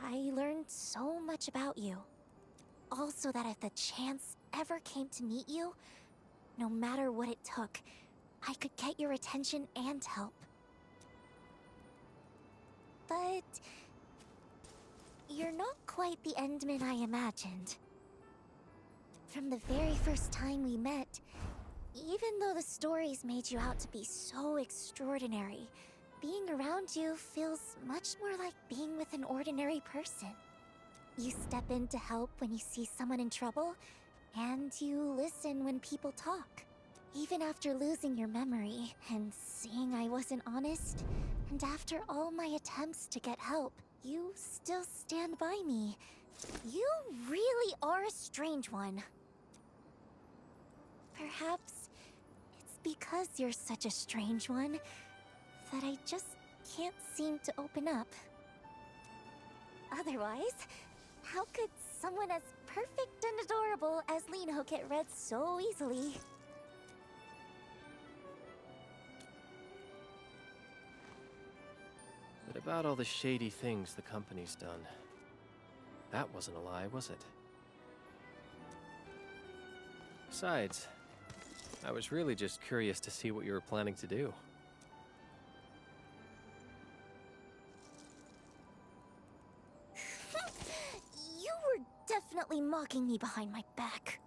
I learned so much about you. Also that if the chance ever came to meet you, no matter what it took, I could get your attention and help. But... you're not quite the Endman I imagined. From the very first time we met, even though the stories made you out to be so extraordinary, being around you feels much more like being with an ordinary person. You step in to help when you see someone in trouble, and you listen when people talk. Even after losing your memory and seeing I wasn't honest, and after all my attempts to get help, you still stand by me. You really are a strange one. Perhaps it's because you're such a strange one that I just can't seem to open up. Otherwise, how could someone as perfect and adorable as Liino get read so easily? But about all the shady things the company's done, that wasn't a lie, was it? Besides, I was really just curious to see what you were planning to do. definitely mocking me behind my back.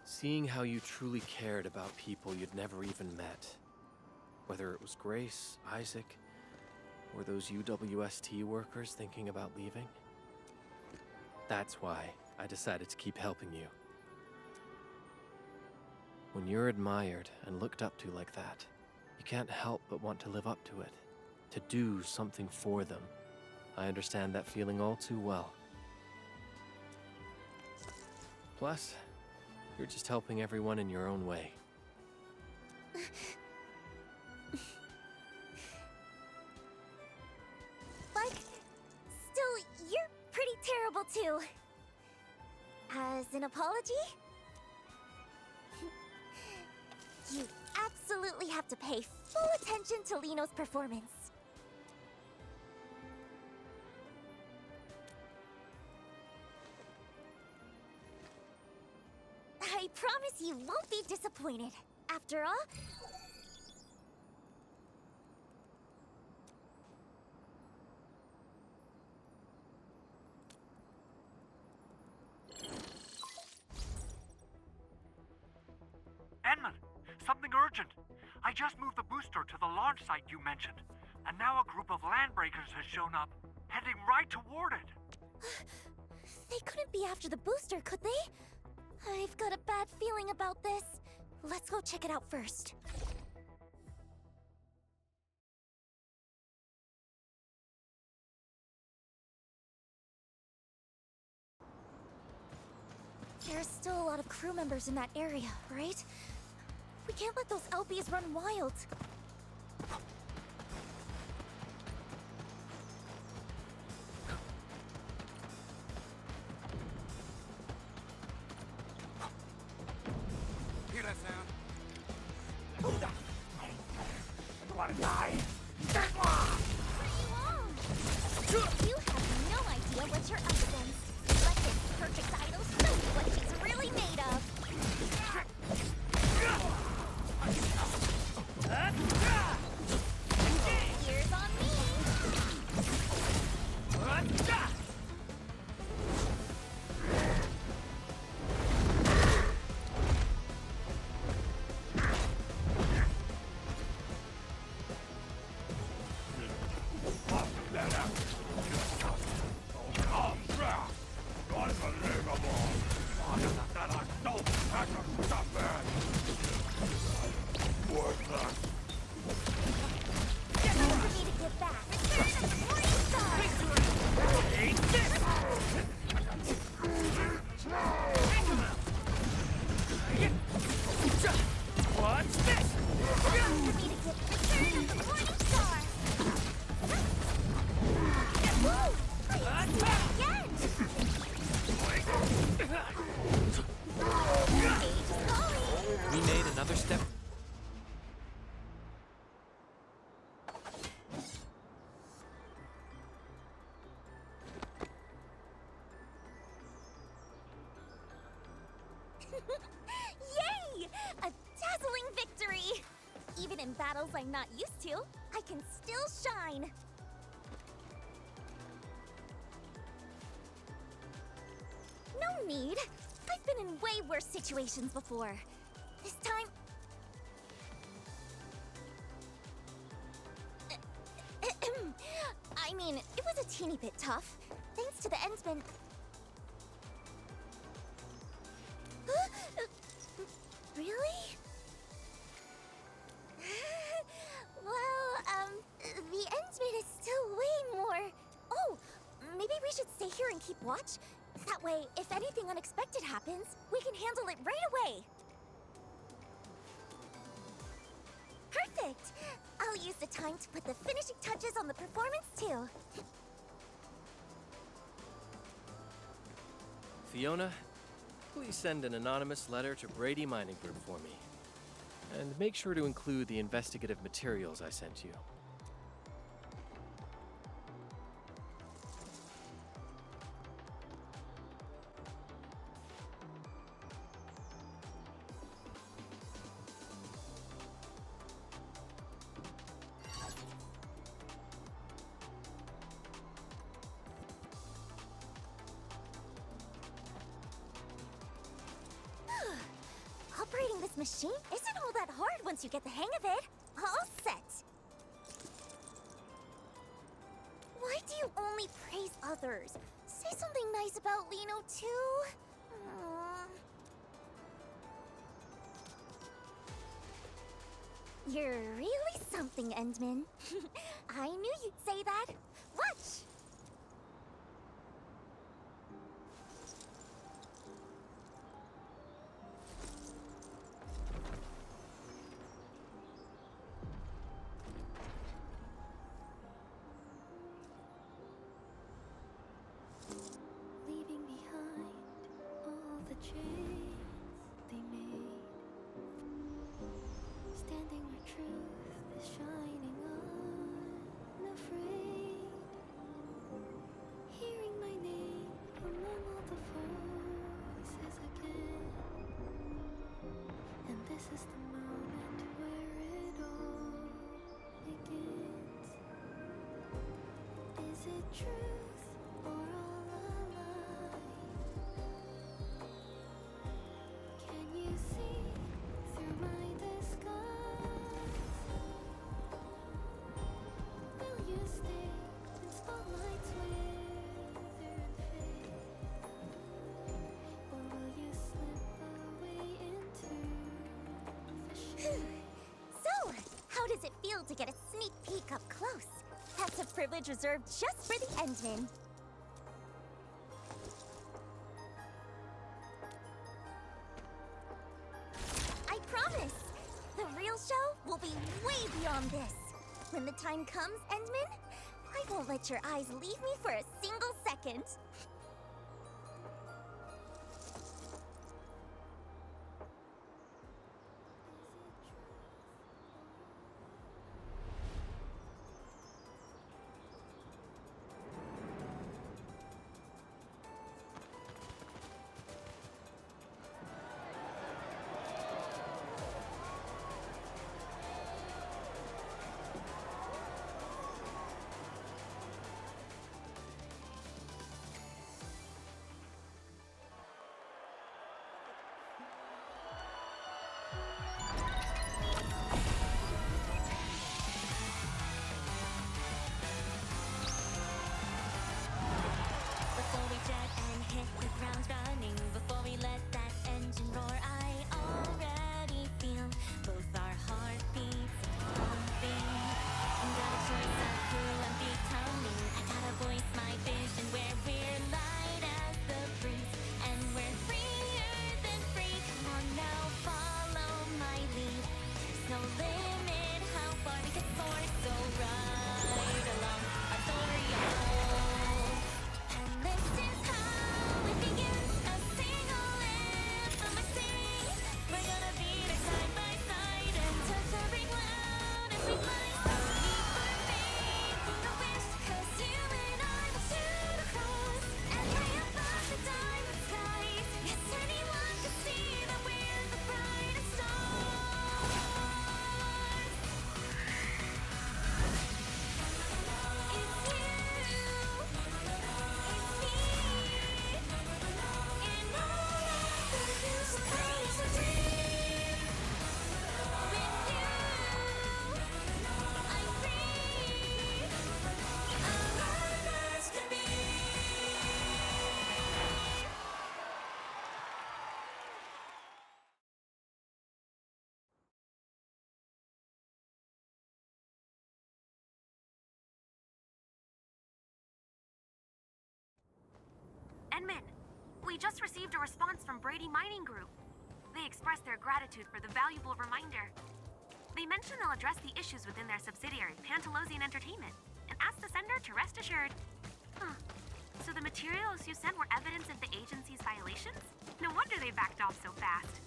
Seeing how you truly cared about people you'd never even met, whether it was Grace, Isaac, or those UWST workers thinking about leaving, that's why I decided to keep helping you. When you're admired and looked up to like that, you can't help but want to live up to it, to do something for them. I understand that feeling all too well. Plus, you're just helping everyone in your own way. Like, still, you're pretty terrible too. As an apology? You absolutely have to pay full attention to Liino's performance. I promise you won't be disappointed. After all, Enman, something urgent. I just moved the booster to the launch site you mentioned, and now a group of landbreakers has shown up, heading right toward it. they couldn't be after the booster, could they? I've got a bad feeling about this. Let's go check it out first. There's still a lot of crew members in that area, right? We can't let those LBs run wild. Hear that sound? I want to die. You have no idea what you're up against. Let this perfect idol show you what she's really made of. Here's on me. We made another step. Yay! A dazzling victory! Even in battles I'm not used to, I can still shine. No need. I've been in way worse situations before. This time... I mean, it was a teeny bit tough. Thanks to the Endsman... Really? Well, the Endsman is still way more... Oh, maybe we should stay here and keep watch? That way, if anything unexpected happens, we can handle it right away. Perfect! I'll use the time to put the finishing touches on the performance, too. Fiona, please send an anonymous letter to Brady Mining Group for me. And make sure to include the investigative materials I sent you. machine isn't all that hard once you get the hang of it. All set. Why do you only praise others? Say something nice about Liino, too. Aw. You're really something, Endman. I knew you'd say that. Watch! Leaving behind all the chains they made, standing where truth is shining unafraid, hearing my name among all the voices again. And this is the moment where it all begins. Is it truth or all a lie? Can you see through my disguise? Will you stay when spotlights wither and fade? Or will you slip away into the shade? So, how does it feel to get a sneak peek up close? That's a privilege reserved just for the Endman. I promise! The real show will be way beyond this. When the time comes, Endman, I won't let your eyes leave me for a single second. Before we jet and hit the ground running, before we let that engine roar, I already feel both our heartbeats pumping. Got a choice of who I'm becoming. I gotta voice my vision where we're light as the breeze, and we're freer than free. Come on now, follow my lead. There's no limit how far we can soar, so ride along our story unfolds. And this is how it begins, a single anthem I sing. We're gonna be there side by side and touch every cloud as we fly. No need for faith, no wish, 'cause you and I will shoot across and way above the diamond skies. Yes, anyone can see that we're the brightest stars. It's you. Endman, we just received a response from Brady Mining Group. They expressed their gratitude for the valuable reminder. They mentioned they'll address the issues within their subsidiary, Pantalosian Entertainment, and asked the sender to rest assured. Huh. So the materials you sent were evidence of the agency's violations? No wonder they backed off so fast.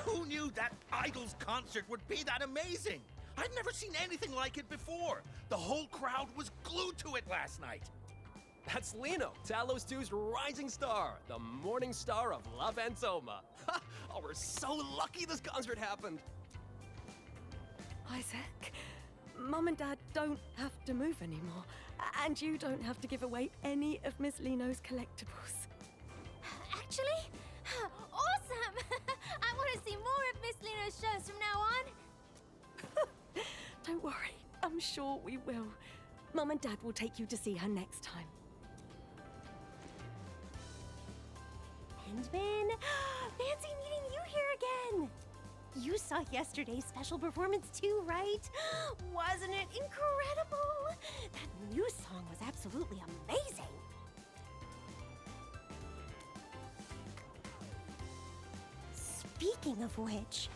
Who knew that Idol's concert would be that amazing? I'd never seen anything like it before. The whole crowd was glued to it last night. That's Liino, Talos 2's rising star, the morning star of La Fantoma. Oh, we're so lucky this concert happened. Isaac, Mum and Dad don't have to move anymore, and you don't have to give away any of Miss Liino's collectibles. Actually, awesome! I want to see more of Miss Liino's shows from now on. Don't worry, I'm sure we will. Mum and Dad will take you to see her next time. Endman, fancy meeting you here again. You saw yesterday's special performance too, right? Wasn't it incredible? That new song was absolutely amazing. Speaking of which,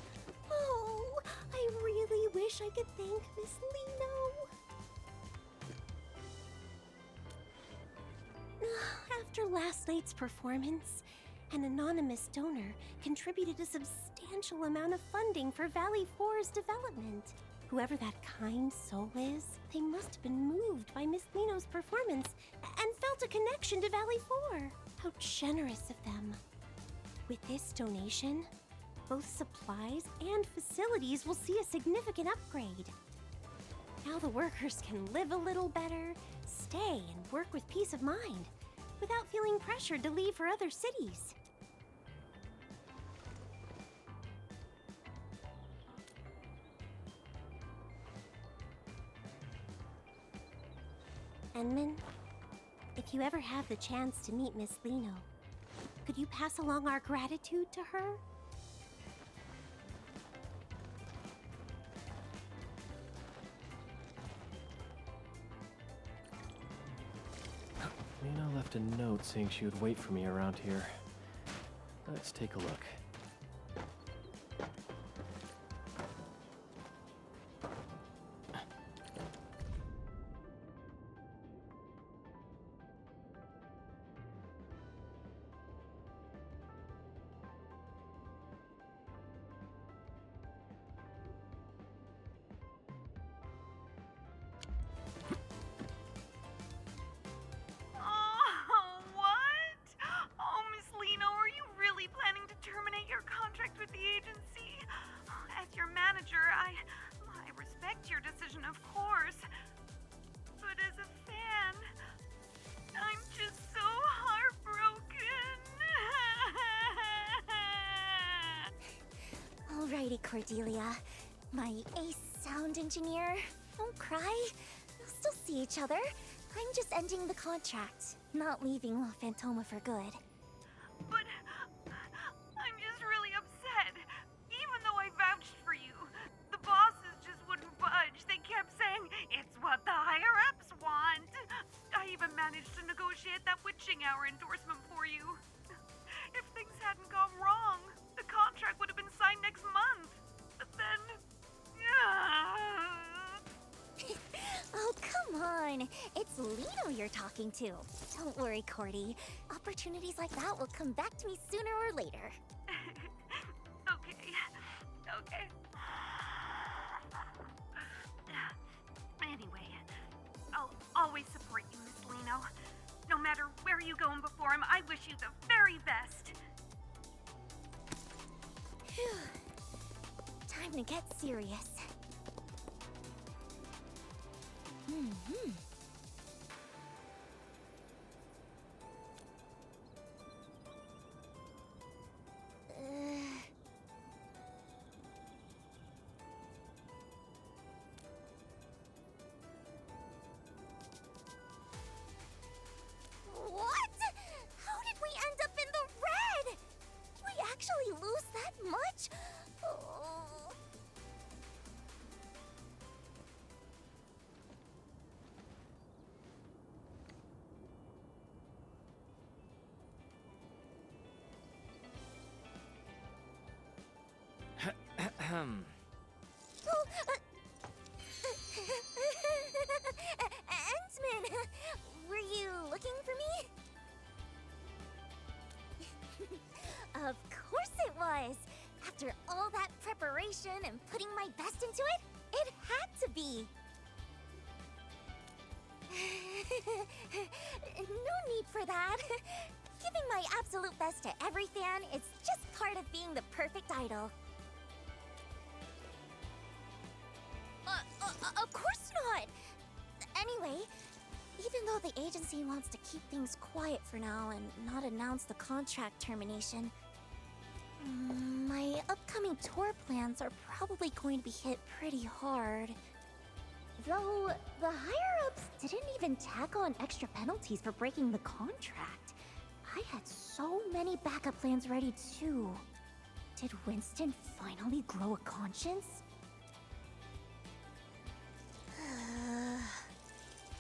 oh, I really wish I could thank Miss Liino. After last night's performance, an anonymous donor contributed a substantial amount of funding for Valley 4's development. Whoever that kind soul is, they must have been moved by Miss Liino's performance and felt a connection to Valley 4. How generous of them. With this donation, both supplies and facilities will see a significant upgrade. Now the workers can live a little better, stay and work with peace of mind, without feeling pressured to leave for other cities. Enman, if you ever have the chance to meet Miss Liino, could you pass along our gratitude to her? Liino left a note saying she would wait for me around here. Let's take a look. Alrighty, Cordelia. My ace sound engineer. Don't cry. We'll still see each other. I'm just ending the contract, not leaving La Fantoma for good. But I'm just really upset. Even though I vouched for you, the bosses just wouldn't budge. They kept saying, it's what the higher-ups want. I even managed to negotiate that witching hour endorsement for you. If things hadn't gone wrong, the contract would have been signed next month. But then... Oh, come on. It's Liino you're talking to. Don't worry, Cordy. Opportunities like that will come back to me sooner or later. Okay. Anyway, I'll always support you, Miss Liino. No matter where you go and perform, I wish you the very best. Phew. Time to get serious. What? How did we end up in the red? We actually lose that much? Oh. Entsman, were you looking for me? Of course it was! After all that preparation and putting my best into it, it had to be! No need for that. Giving my absolute best to every fan is just part of being the perfect idol. Of course not! Anyway, even though the agency wants to keep things quiet for now and not announce the contract termination, my upcoming tour plans are probably going to be hit pretty hard. Though, the higher-ups didn't even tack on extra penalties for breaking the contract. I had so many backup plans ready too. Did Winston finally grow a conscience?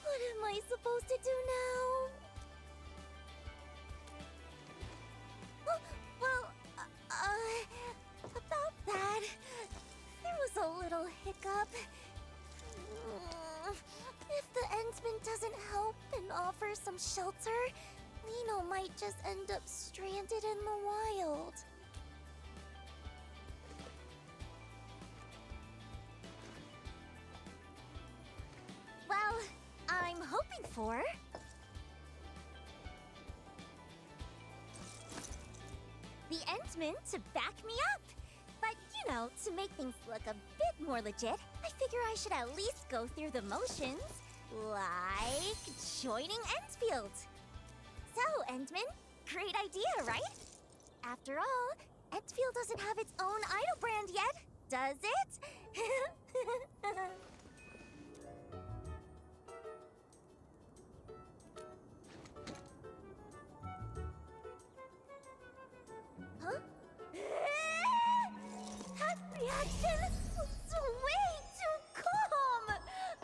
What am I supposed to do now? Well, about that, there was a little hiccup. If the Endsman doesn't help and offer some shelter, Liino might just end up stranded in the wild. Well, I'm hoping for the Endsman to back me up. But, you know, to make things look a bit more legit, I figure I should at least go through the motions, like joining Endsfield. So, Endman, great idea, right? After all, Endsfield doesn't have its own idol brand yet, does it? Huh? That reaction was way too calm!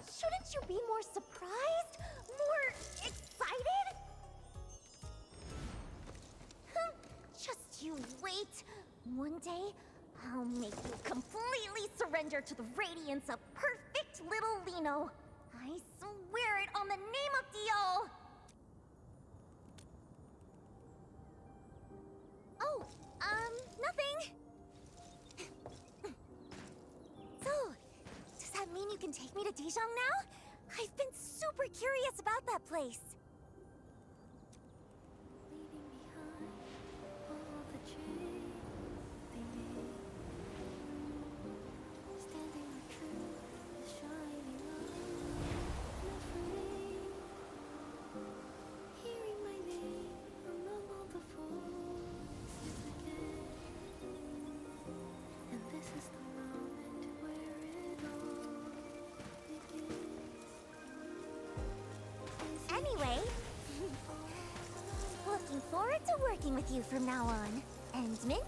Shouldn't you be more surprised? More excited? Just you wait. One day, I'll make you completely surrender to the radiance of perfect little Liino. I swear it on the name of Dio! Oh, nothing. So, does that mean you can take me to Dijon now? I've been super curious about that place. Anyway, looking forward to working with you from now on. Endman,